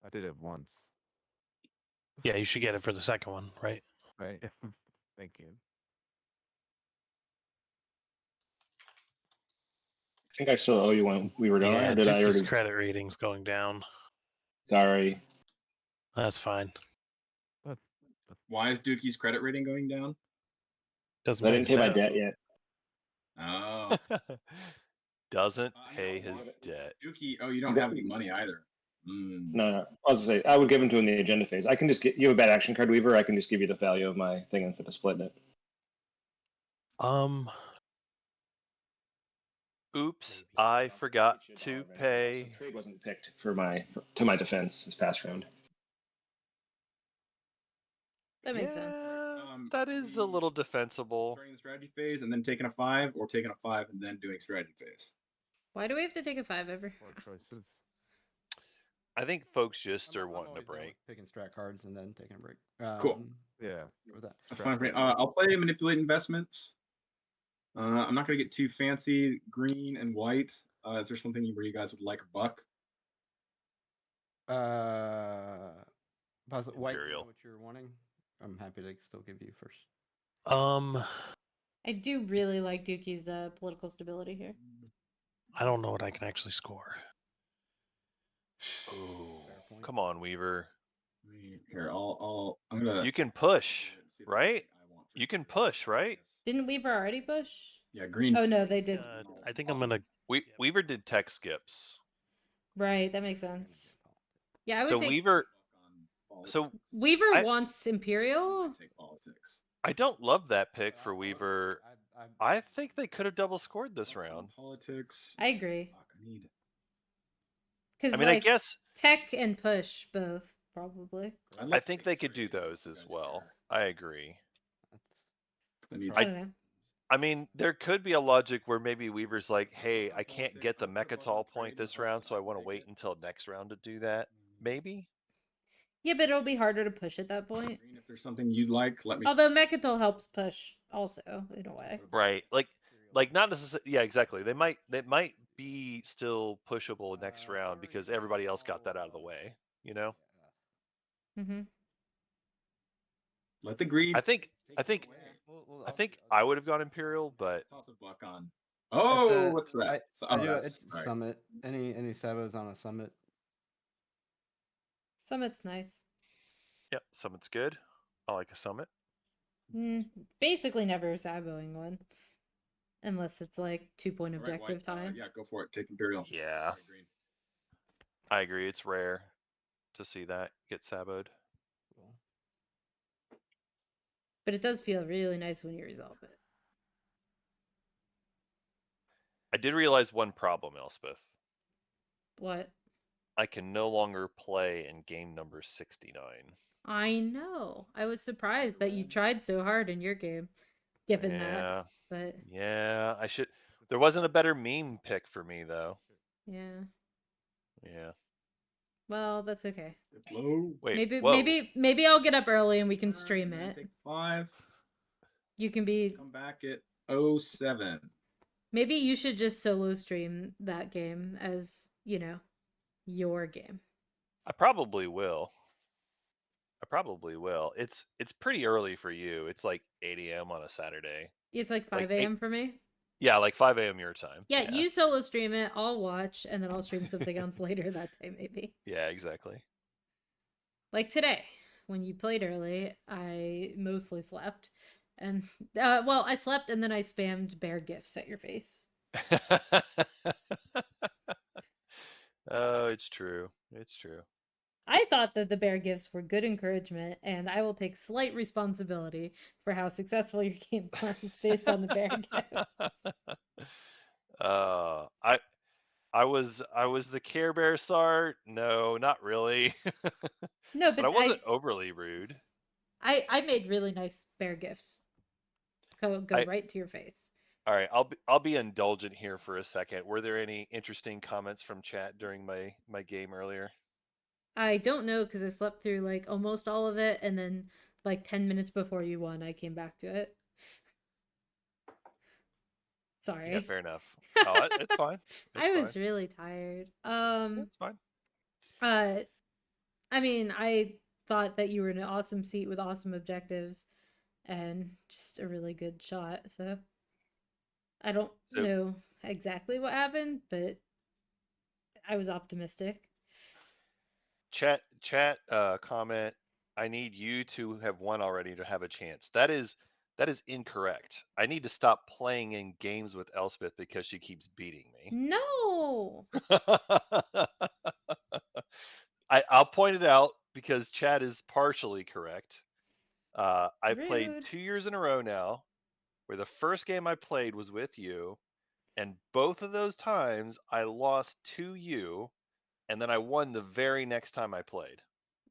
I did it once. Yeah, you should get it for the second one, right? Right. Thank you. I think I still owe you one. We were done, Yeah, or did I Dookie's already? credit rating's going down. Sorry. That's fine. Why is Dookie's credit rating going down? Doesn't I pay didn't his pay my debt. debt yet. Oh. Doesn't No, pay his debt. Dookie. Oh, you don't have any money either. No. I was gonna say I would give him to in the agenda phase. I can just get you have a bad action card, Weaver. I can just give you the value of my thing instead of splitting it. Oops, I forgot to pay. So trade wasn't picked for to my defense this past round. That makes sense. That is a little defensible. Starting the strategy phase and then taking a 5, or taking a 5 and then doing strategy phase. Why do we have to take a 5 ever? 4 choices. I think folks just are I'm wanting a always down break. with picking strat cards and then taking a break. Cool. Yeah. With that. That's fine for me. I'll play manipulate investments. I'm not gonna get too fancy. Green and white. Is there something where you guys would like a buck? White, you know Imperial. what you're wanting? I'm happy to still give you first. I do really like Dookie's political stability here. I don't know what I can actually score. Oh, Fair point. come on, Weaver. Here, I'm gonna. You can push, see if there's right? anything I want for You can strategy. push, right? Didn't Weaver already push? Yeah, green. Oh no, they did. I think I'm gonna. Weaver did tech skips. Right, that makes sense. Yeah, I would So take Weaver. So Weaver I- wants Imperial. Take politics. I don't love that pick for Weaver. I think they could have double scored this round. Politics. I agree. Fuck, I need. Because I mean, like I guess tech and push both probably. I think they could do those as well. I agree. I need. I don't know. I mean, there could be a logic where maybe Weaver's like, hey, I can't get the Mechatol point this round, so I want to wait until next round to do that. Maybe? Yeah, but it'll be harder to push at that point. Green, if there's something you'd like, let me. Although Mechatol helps push also in a way. Right. Like not necessarily. Yeah, exactly. They might be still pushable next round because everybody else got that out of the way, you know? Mm-hmm. Let the greed. I think I would have gone Imperial, but Toss a buck on. Oh, what's that? I do. That's It's right. summit. Any sabos on a summit? Summit's nice. yeah, Summit's good. I like a Summit. Basically never a saboing one. unless it's like 2-point All right, objective white, time. yeah, go for it. Take Imperial. Yeah. Sorry, green. I agree. It's rare to see that get saboed. Cool. But it does feel really nice when you resolve it. I did realize one problem, Elspeth. What? I can no longer play in game number 69. I know. I was surprised that you tried so hard in your game, given that. But Yeah, I should. There wasn't a better meme pick for me though. yeah. Yeah. Well, that's okay. Low. Wait. Maybe Whoa. maybe I'll get up early and we can stream And then it. Take 5. You can be Come back at 07. maybe you should just solo stream that game as, you know, your game. I probably will. It's pretty early for you. It's like 8 a.m. on a Saturday. It's like 5 Like a.m. for me. Yeah, like 5 a.m. your time. Yeah, you solo stream it, I'll watch, and then I'll stream something else later that day, maybe. Yeah, exactly. Like today, when you played early, I mostly slept. And, well, I slept and then I spammed bear gifts at your face. Oh, it's true. It's true. I thought that the bear gifts were good encouragement, and I will take slight responsibility for how successful your game was based on the bear gifts. I was the Care Bear Sart. No, not really. No, but I wasn't overly rude. I made really nice bear gifts. Go right to your face. All right, I'll be indulgent here for a second. Were there any interesting comments from chat during my game earlier? I don't know because I slept through like almost all of it, and then like 10 minutes before you won, I came back to it. Sorry. Yeah, fair enough. Oh, it's fine. I was really tired. It's fine. I mean, I thought that you were in an awesome seat with awesome objectives and just a really good shot. So I don't know exactly what happened, but I was optimistic. Chat comment. I need you to have won already to have a chance. That is incorrect. I need to stop playing in games with Elspeth because she keeps beating me. No. I'll point it out because chat is partially correct. I played Rude. 2 years in a row now, where the first game I played was with you, and both of those times I lost to you, and then I won the very next time I played.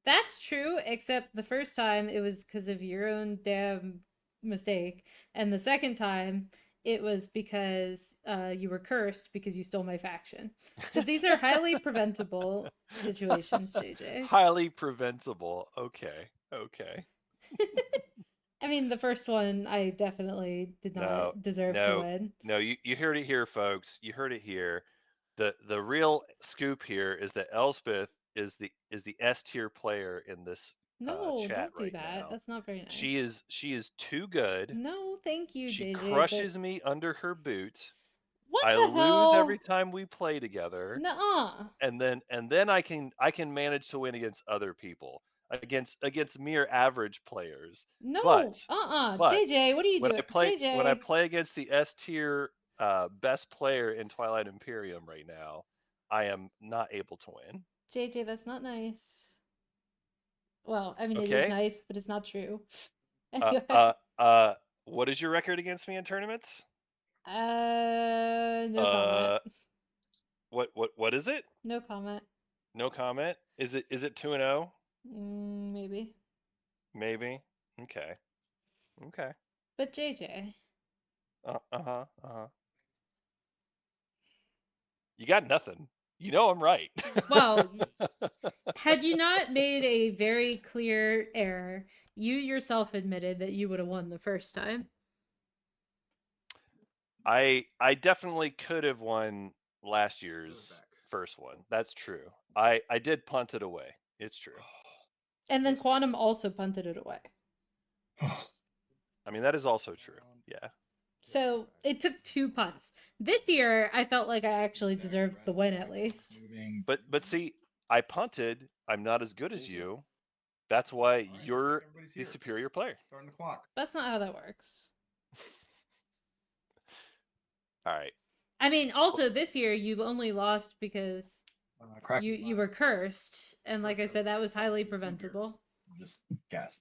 That's true, except the first time it was because of your own damn mistake, and the second time it was because you were cursed because you stole my faction. So these are highly preventable situations, JJ. Highly preventable. Okay. I mean, the first one I definitely did not deserve to win. No, you heard it here, folks. You heard it here. The real scoop here is that Elspeth is the S tier player in this No, chat don't do right that. now. That's not very nice. She is too good. No, thank you, She JJ. crushes me under her boot. What I the hell? lose every time we play together. Nuh-uh. And then I can manage to win against other people, against mere average players. No, but JJ, what are you doing? JJ. When I play against the S tier best player in Twilight Imperium right now, I am not able to win. JJ, that's not nice. Well, I mean, Okay. it is nice, but it's not true. What is your record against me in tournaments? No comment. What is it? No comment. No comment. Is it 2-0? Maybe. Maybe. Okay. But JJ. You got nothing. You know I'm right. Well, had you not made a very clear error, you yourself admitted that you would have won the first time. I definitely could have won last year's first one. That's true. I did punt it away. It's true. And then Quantum also punted it away. I mean, that is also true. Yeah. So it took 2 punts. This year, I felt like I actually deserved the win at least. But see, I punted. I'm not as good as you. That's why you're the superior player. Starting the clock. That's not how that works. All right. I mean, also this year you only lost because you were cursed, and like I said, that was highly preventable. Just guess.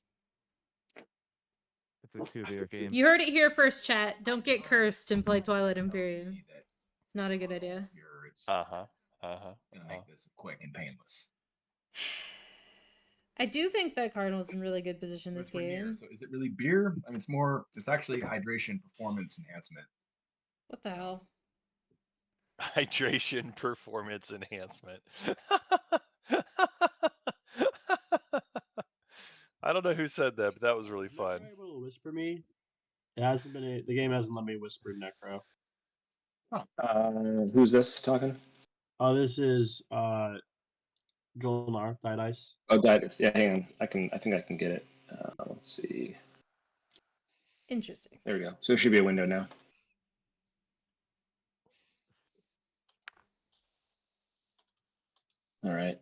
It's a 2-liter game. You heard it here first, chat. Don't get cursed and play Twilight Imperium. It's not a good idea. Uh-huh. Uh-huh. Gonna make this quick and painless. I do think that Cardinals in really good position this It's for beer. game. So is it really beer? I mean, it's actually hydration performance enhancement. What the hell? Hydration performance enhancement. I don't know who said that, but that was really Is fun. Necro able to whisper me? It hasn't been. The game hasn't let me whisper Necro. Who's this talking? Oh, this is Jolnar, Diet Ice. Oh, that. Yeah, hang on. I think I can get it. Let's see. Interesting. There we go. So it should be a window now. All right.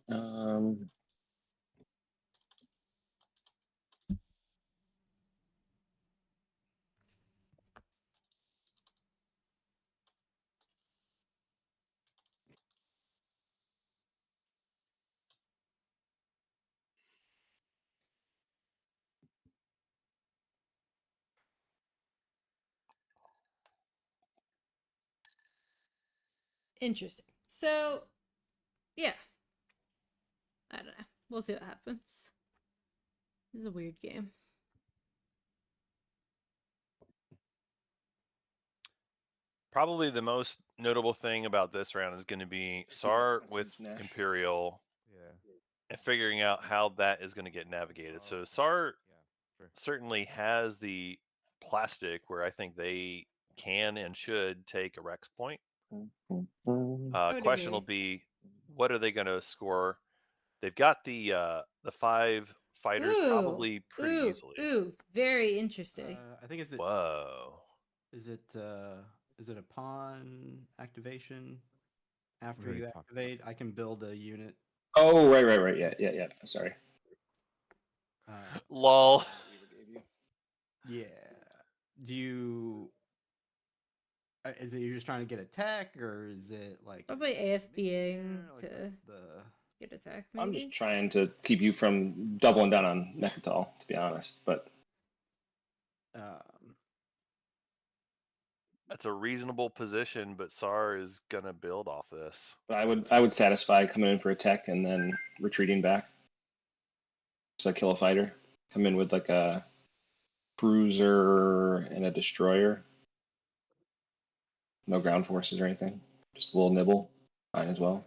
Interesting. So, yeah. I don't know. We'll see what happens. This is a weird game. Probably the most notable thing about this round is going to be SAR with Nash. Imperial Yeah. and figuring out how that is going to get navigated. So SAR Sure. certainly has the plastic where I think they can and should take a Rex point. would Question will agree. be, what are they going to score? They've got the 5 fighters probably pretty easily. Ooh, very interesting. I think Whoa. is it a pawn activation? After Really you fucked up. activate, I can build a unit. Oh, right. Yeah. Sorry. Lol. Yeah. Do you? Is it you're just trying to get attack, or is it like Probably AFBing like, to what's the? get attack, I'm maybe? just trying to keep you from doubling down on Necatal, to be honest. But That's a reasonable position, but SAR is going to build off this. I would satisfy coming in for a tech and then retreating back. So kill a fighter. Come in with like a cruiser and a destroyer. No ground forces or anything. Just a little nibble. Fine as well.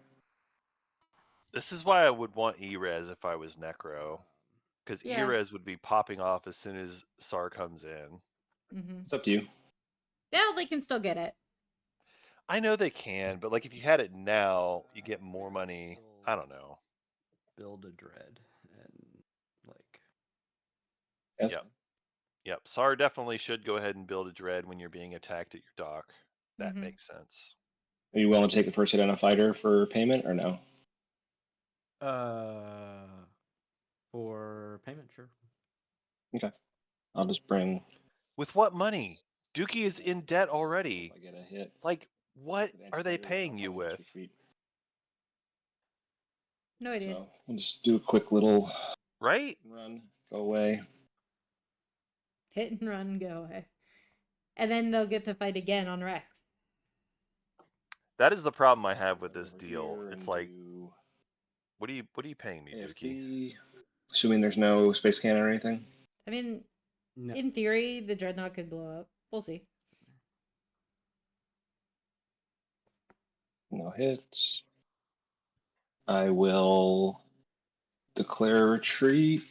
This is why I would want E-Res if I was Necro. Because Yeah. E-Res would be popping off as soon as SAR comes in. Mm-hmm. It's up to you. Yeah, they can still get it. I know they can, but like if you had it now, you get more money. I don't know. Build a dread and like. That's Yep. Yep. SAR definitely should go ahead and build a dread when you're being attacked at your dock. That Mhm. makes sense. Are you willing to take the first hit on a fighter for payment or no? For payment, sure. Okay. I'll just bring. With what money? Dookie is in debt already. If I get a hit. Like, what with are they anti-fighter, paying I'll you probably just with? retreat. No idea. So we'll just do a quick little Right? run, go away. Hit and run, go away. And then they'll get to fight again on Rex. That is the problem I have with this Over deal. here It's and like, do what are you paying me, Dookie? AFD, assuming there's no space cannon or anything. I mean, No. in theory, the Dreadnought could blow up. We'll see. No hits. I will declare retreat.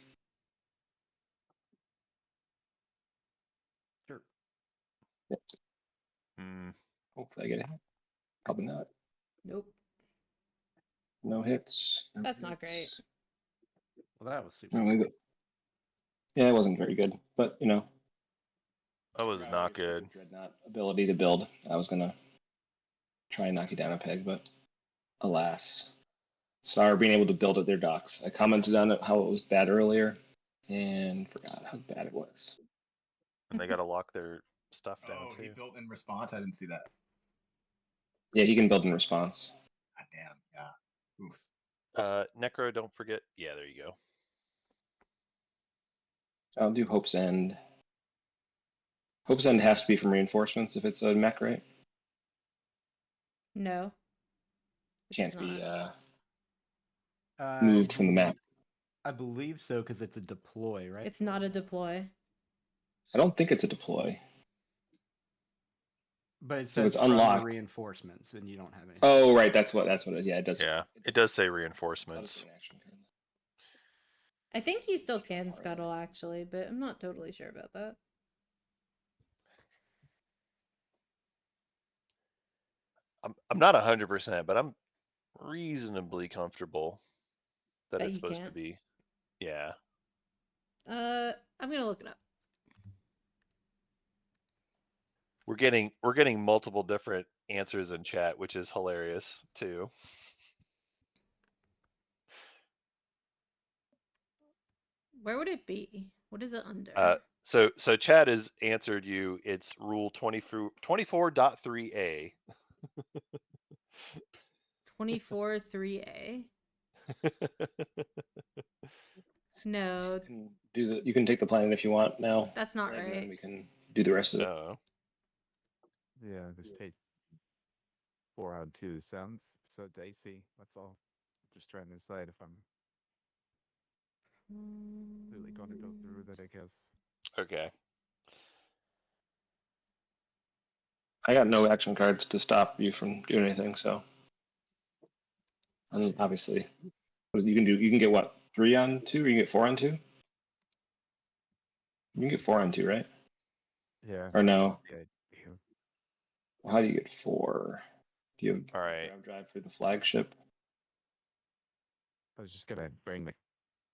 Sure. Hopefully I get a hit. Probably not. Nope. No hits. No That's not great. hits. Well, that was super. I'm gonna go- Yeah, it wasn't very good, but you know. That was Forgot not about your good. Dreadnought ability to build. I was gonna try and knock you down a peg, but alas. Sorry being able to build at their docks. I commented on it how it was bad earlier and forgot how bad it was. And they got to lock their stuff down Oh, he too. built in response. I didn't see that. Yeah, he can build in response. God damn. Yeah. Oof. Necro, don't forget. Yeah, there you go. I'll do Hope's End. Hope's End has to be from reinforcements if it's a mech, right? No. Can't It's be not. moved from the map. I believe so because it's a deploy, right? It's not a deploy. I don't think it's a deploy. But it So says it's from unlocked. reinforcements, and you don't have anything. Oh, right. That's what it is. Yeah, it does. Yeah, it does say That is reinforcements. an action card. I think you still can scuttle actually, but I'm not totally sure about that. I'm not 100%, but I'm reasonably comfortable that That it's you supposed to can't? be. Yeah. I'm gonna look it up. We're getting multiple different answers in chat, which is hilarious too. Where would it be? What is it under? So chat has answered you. It's rule 24.3a. 24.3a. No, You can take the planet if you want now. that's not and then right. we can do the rest of it. Oh. Yeah, just take 4 out of 2. Sounds so dicey. That's all. Just trying to decide if I'm really going to go through with it, I guess. Okay. I got no action cards to stop you from doing anything, so. And obviously, you can get what, 3 on 2, or you can get 4 on 2? You can get 4 on 2, right? Yeah. Or no? that's the idea. Well, how do you get 4? Do you have All right. grav drive for the flagship? I was just gonna bring the.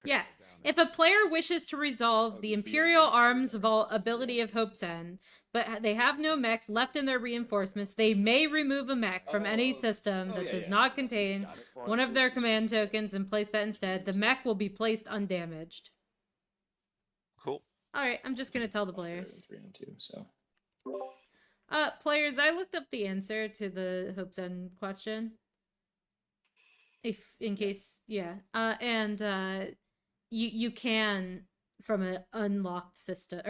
Yeah. picture down If a player wishes to resolve Oh, the the Imperial Imperial Arms Arms. ability of Hope's End, but they have no mechs left in their reinforcements, they may remove a mech from any system that does not contain Got it, 4 on one of 2. their command tokens and place that instead. The mech will be placed undamaged. Cool. Alright, I'm just gonna tell the Better than players. 3 on 2, so. Players, I looked up the answer to the Hope's End question. In case, yeah. You can from an unlocked system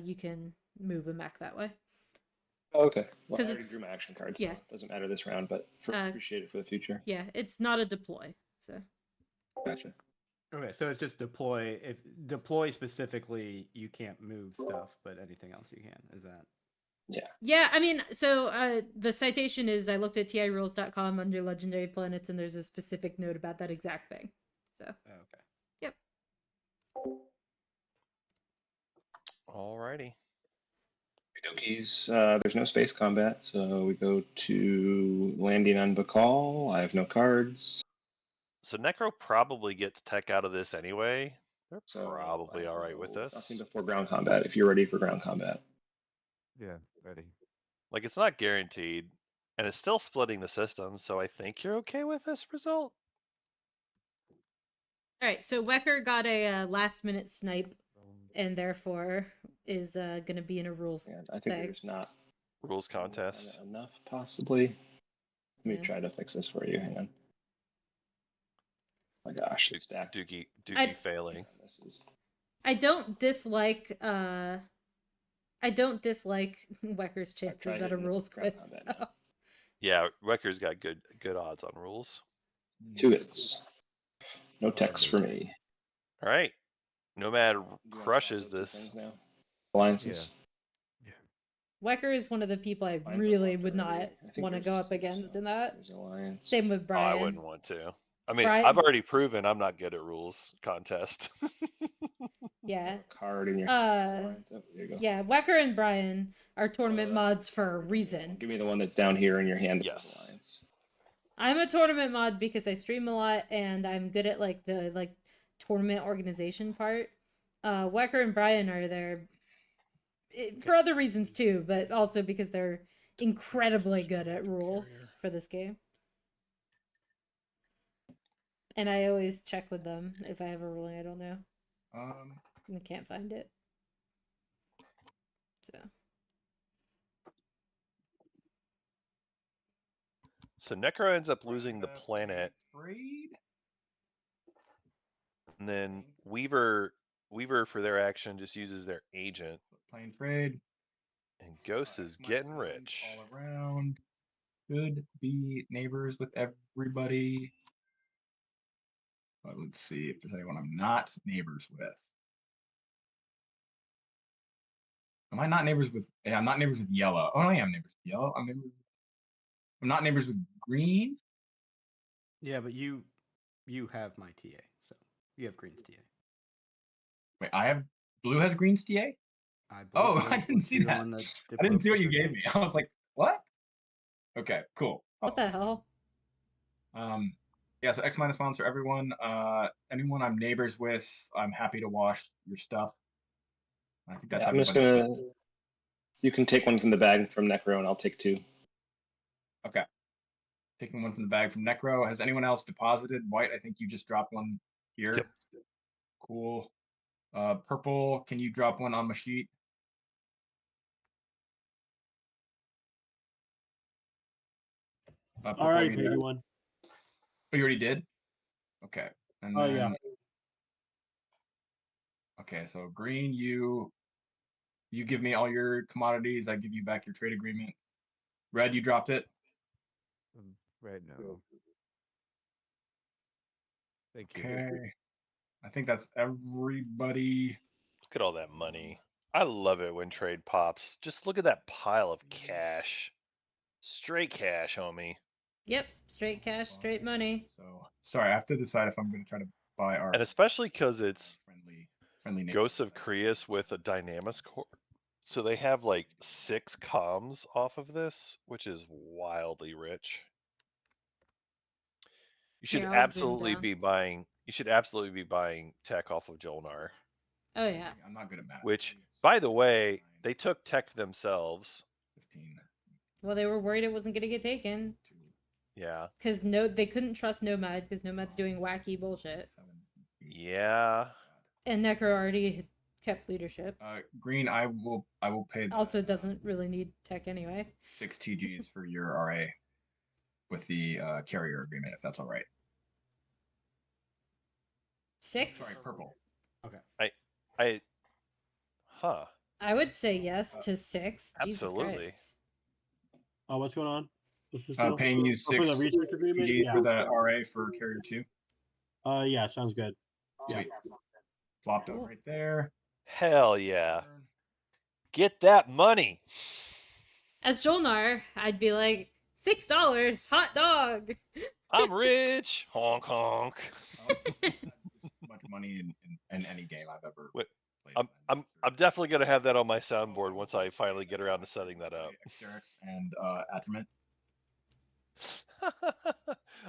you can move a mech that way. Oh, okay. Well, 'Cause I already it's- drew my action card, so yeah. it doesn't matter this round, but appreciate it for the future. Yeah, it's not a deploy. So Gotcha. Okay, so it's just deploy. If deploy specifically, you can't move stuff, but anything else you can. Is that? yeah, I mean, so the citation is I looked at tirules.com under legendary planets, and there's a specific note about that exact thing. So Okay. Yep. Alrighty. Dokies, there's no space combat, so we go to landing on Bakal. I have no cards. So Necro probably gets tech out of this anyway. They're So probably all right with this. Nothing before ground combat if you're ready for ground combat. Yeah, ready. Like, it's not guaranteed, and it's still splitting the system, so I think you're okay with this result. All right, so Wecker got a last minute snipe, and therefore is going to be in a rules. And I think thing. there's not Rules contest. enough, possibly. Let me Yeah. try to fix this for you. Hang on. Oh my gosh, it's stacked. Dookie I- failing. This is I don't dislike Wecker's chances tried at a it in rules ground quiz. combat now. though. Yeah, Wecker's got good odds on rules. 2 hits. No text for me. All right. Nomad Do you wanna crushes swap those two this. things now? Alliances. Wecker is one of the people I Mine's really unlocked would not already. I think want to yours go is up too, against so in that. there's Alliance. Same with Oh, Brian. I wouldn't want to. I mean, Brian- I've already proven I'm not good at rules contest. Yeah. Card in your Alliance. Oh, there you go. Yeah, Wecker and Brian are tournament mods for a reason. Give me the one that's down here in your hand. That says Yes. Alliance. I'm a tournament mod because I stream a lot and I'm good at the tournament organization part. Wecker and Brian are there for other reasons too, but also because they're incredibly good at rules for this game. And I always check with them if I have a ruling I don't know. And I can't find it. So So Necro ends up losing the Right, planet, Trade. and then Weaver for their action just uses their agent, Plain trade. and Ghost is getting rich. All around. Could be neighbors with everybody. But let's see if there's anyone I'm not neighbors with. Am I not neighbors with? Yeah, I'm not neighbors with yellow. Oh, I am neighbors with yellow. I'm not neighbors with green. Yeah, but you have my TA, so you have Green's TA. Wait, I have blue has green's TA. I believe Oh, so. I didn't Was see he the that. one that I didn't see what you referred gave me. I was like, what? Okay, cool. What the hell? Yeah, so X minus ones for everyone. Anyone I'm neighbors with, I'm happy to wash your stuff. I think that's Yeah, I'm just everybody. gonna. You can take one from the bag from Necro, and I'll take 2. Okay. Taking one from the bag from Necro. Has anyone else deposited? White, I think you just dropped one here. Yep. Cool. Purple, can you drop one on my sheet? Purple, All right, you paid there? you one. Oh, you already did? Okay. And Oh, then, yeah. okay, so green, you give me all your commodities. I give you back your trade agreement. Red, you dropped it. Right, no. Thank you. Okay. I think that's everybody. Look at all that money. I love it when trade pops. Just look at that pile of cash. Straight cash, homie. Yep, straight cash, straight money. So sorry, I have to decide if I'm going to try to buy our And especially because it's friendly neighbor. Ghosts of Creus with a Dynamis core. So they have like 6 comms off of this, which is wildly rich. You should Here, I'll zoom absolutely down. be buying. You should absolutely be buying tech off of Jolnar. Oh yeah. I'm not good at math. Which, by the way, they took tech themselves. 15. Well, they were worried it wasn't gonna get taken. Yeah. Because they couldn't trust Nomad because Nomad's doing wacky bullshit. Yeah. And Necro already had kept leadership. Green, I will pay. Also doesn't really need tech anyway. 6 TGs for your RA with the carrier agreement, if that's all right. 6? Sorry, purple. Okay. Huh. I would say yes to 6. Absolutely. Jesus Christ. Oh, what's going on? What's this Paying you for 6 the research agreement? TGs Yeah. for the RA for carrier 2. Yeah, sounds good. Sweet. Flopped up right there. Hell yeah. Get that money. As Jolnar, I'd be like, $6, hot dog. I'm rich. Honk honk. Much money in any game I've ever Wait, played. I'm definitely gonna have that on my soundboard once I finally get around to setting that up. Exterix and Atrament.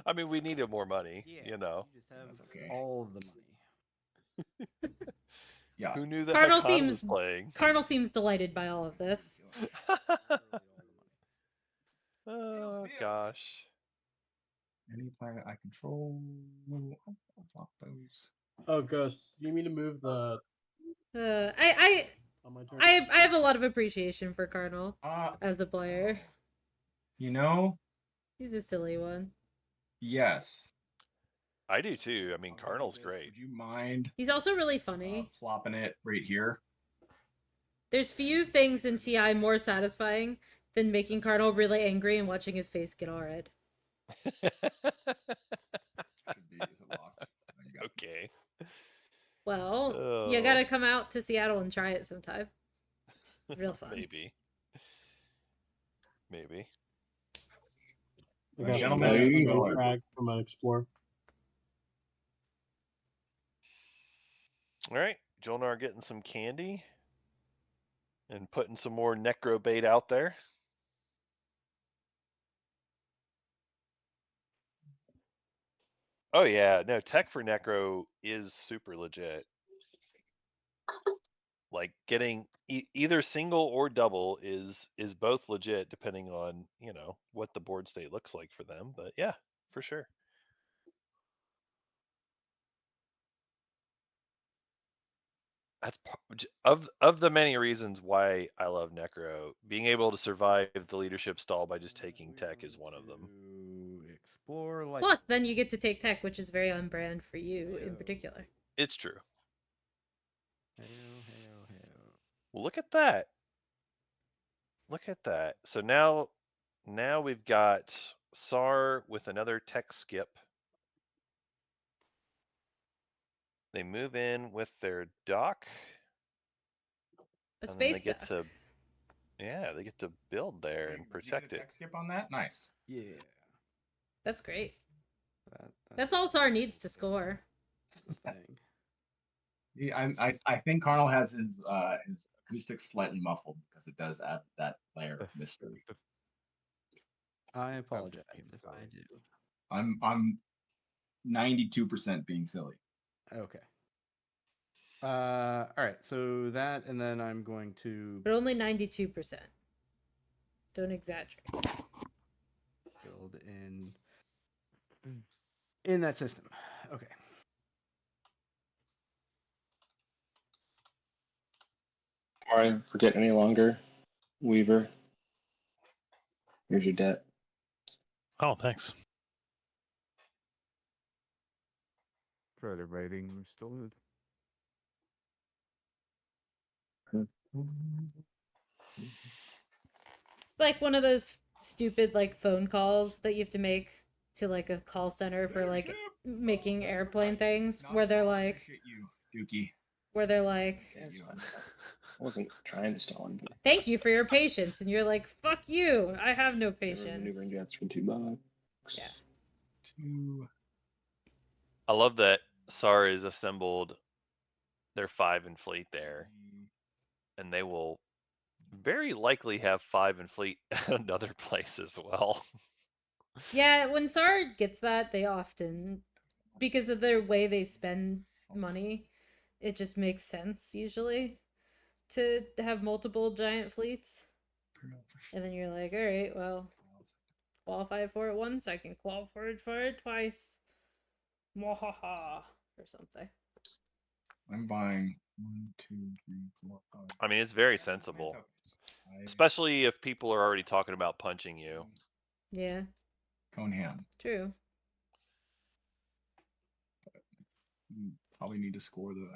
I mean, we needed more money, you know. You just have all of the money. Yeah. Who knew that Cardinal Hakan was seems playing? Cardinal seems delighted by all of this. Oh gosh. Any planet I control. I'll flop those. Oh, Ghost, you mean to move the? I On my turn? I have a lot of appreciation for Cardinal as a player. You know, He's a silly one. yes. I do too. I mean, Cardinal's great. Would you mind He's also really funny. flopping it right here? There's few things in TI more satisfying than making Cardinal really angry and watching his face get all red. Okay. Well, you gotta come out to Seattle and try it sometime. It's real fun. Maybe. Maybe. Okay, Gentlemen, frag from an explorer. All right, Jolnar getting some candy and putting some more necro bait out there. Oh yeah, no, tech for necro is super legit. Like getting either single or double is both legit depending on, you know, what the board state looks like for them, but yeah, for sure. That's of the many reasons why I love necro. Being able to survive the leadership stall by just taking tech is one of them. explore like. Plus, then you get to take tech, which is very on brand for you in Heyo. particular. It's true. Heyo, heyo, heyo. Look at that. Look at that. So now we've got SAR with another tech skip. They move in with their dock. A and then space they get duck. to they get to build there and Did you get protect a it. tech skip on that? Nice. Yeah. That's great. That's That's all SAR needs to score. the thing. Yeah, I think Carnal has his acoustics slightly muffled because it does add that layer of mystery. I apologize being if silly. I do. I'm 92% being silly. Okay. All right. So that, and then I'm going to But only 92%. Don't exaggerate. build in that system. Okay. Before I forget any longer, Weaver, here's your debt. Oh, thanks. Credit rating restored. It's like one of those stupid like phone calls that you have to make to like a call center for like making airplane things where they're like Appreciate you, Dookie. where they're like, Yeah, it's fine. I wasn't trying to stall him. thank you for your patience, and you're like, fuck you, I have no Maneuvering patience. jets for $2. Yeah. Two. I love that SAR is assembled their 5 in fleet there, and they will very likely have 5 in fleet at another place as well. Yeah, when SAR gets that, they often, because of their way they spend money, it just makes sense usually to have multiple giant fleets. And then you're like, all right, well, qualify for it once, I can qualify for it twice. Mwahaha, or something. I'm buying 1, 2, 3, 4, 5. I mean, it's very sensible, especially if people are already talking about punching you. Yeah, Coneham. true. You probably need to score the.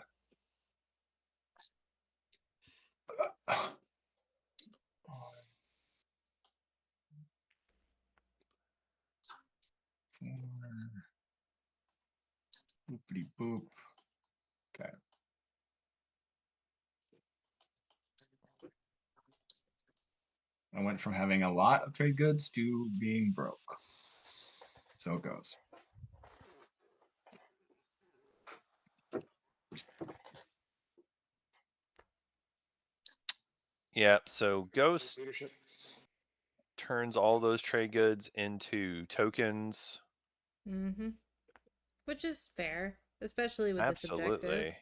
Boopity boop. Okay. I went from having a lot of trade goods to being broke. So it goes. Yeah, so Ghost Leadership. turns all those trade goods into tokens. Mm-hmm. Which is fair, especially with this objective.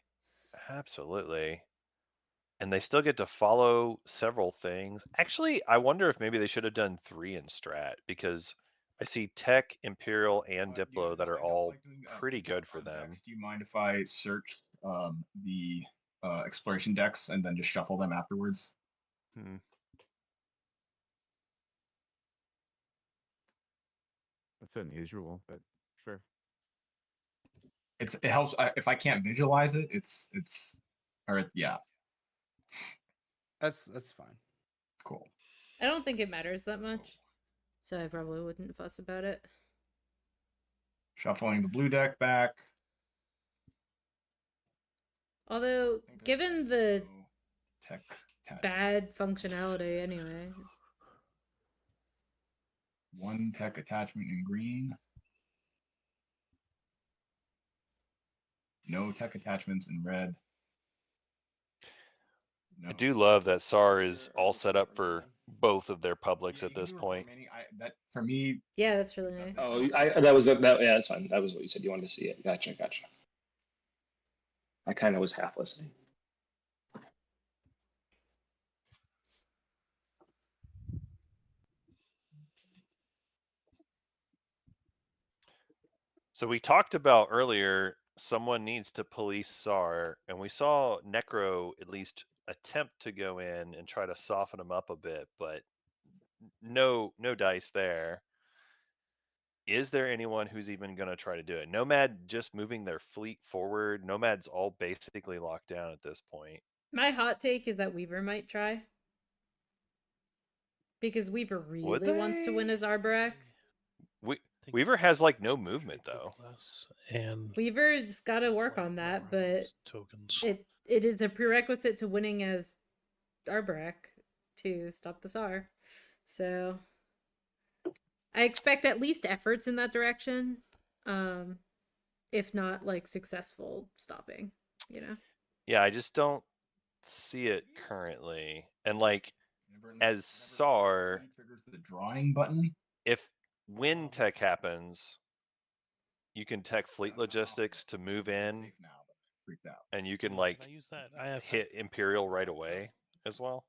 Absolutely. And they still get to follow several things. Actually, I wonder if maybe they should have done 3 in strat, because I see Tech, Imperial, and Diplo that are all pretty good for them. Decks. Do you mind if I search the exploration decks and then just shuffle them afterwards? Hmm. That's unusual, but sure. It helps if I can't visualize it. Yeah, That's fine. cool. I don't think it matters that much, so I probably wouldn't fuss about it. Shuffling the blue deck back. Although, given the tech bad functionality anyway. 1 tech attachment in green. No tech attachments in red. No. I do love that SAR is all set up for both of their publics at this point. That for me. Yeah, that's really nice. Oh, that was yeah, that's fine. That was what you said. You wanted to see it. Gotcha. I kind of was half listening. So we talked about earlier, someone needs to police SAR, and we saw Necro at least attempt to go in and try to soften him up a bit, but no dice there. is there anyone who's even going to try to do it? Nomad just moving their fleet forward. Nomad's all basically locked down at this point. My hot take is that Weaver might try. Because Weaver really wants to win as Arborak. Weaver has like no movement though. And Weaver's got to work on that, but tokens. it is a prerequisite to winning as Arborak to stop the Tsar. So I expect at least efforts in that direction. If not like successful stopping, you know? Yeah, I just don't see it currently. And like as SAR triggers the drawing button. If when tech happens, you can tech fleet logistics to move in, Freaked out. and you can like I use that IFF hit Imperial right away as well.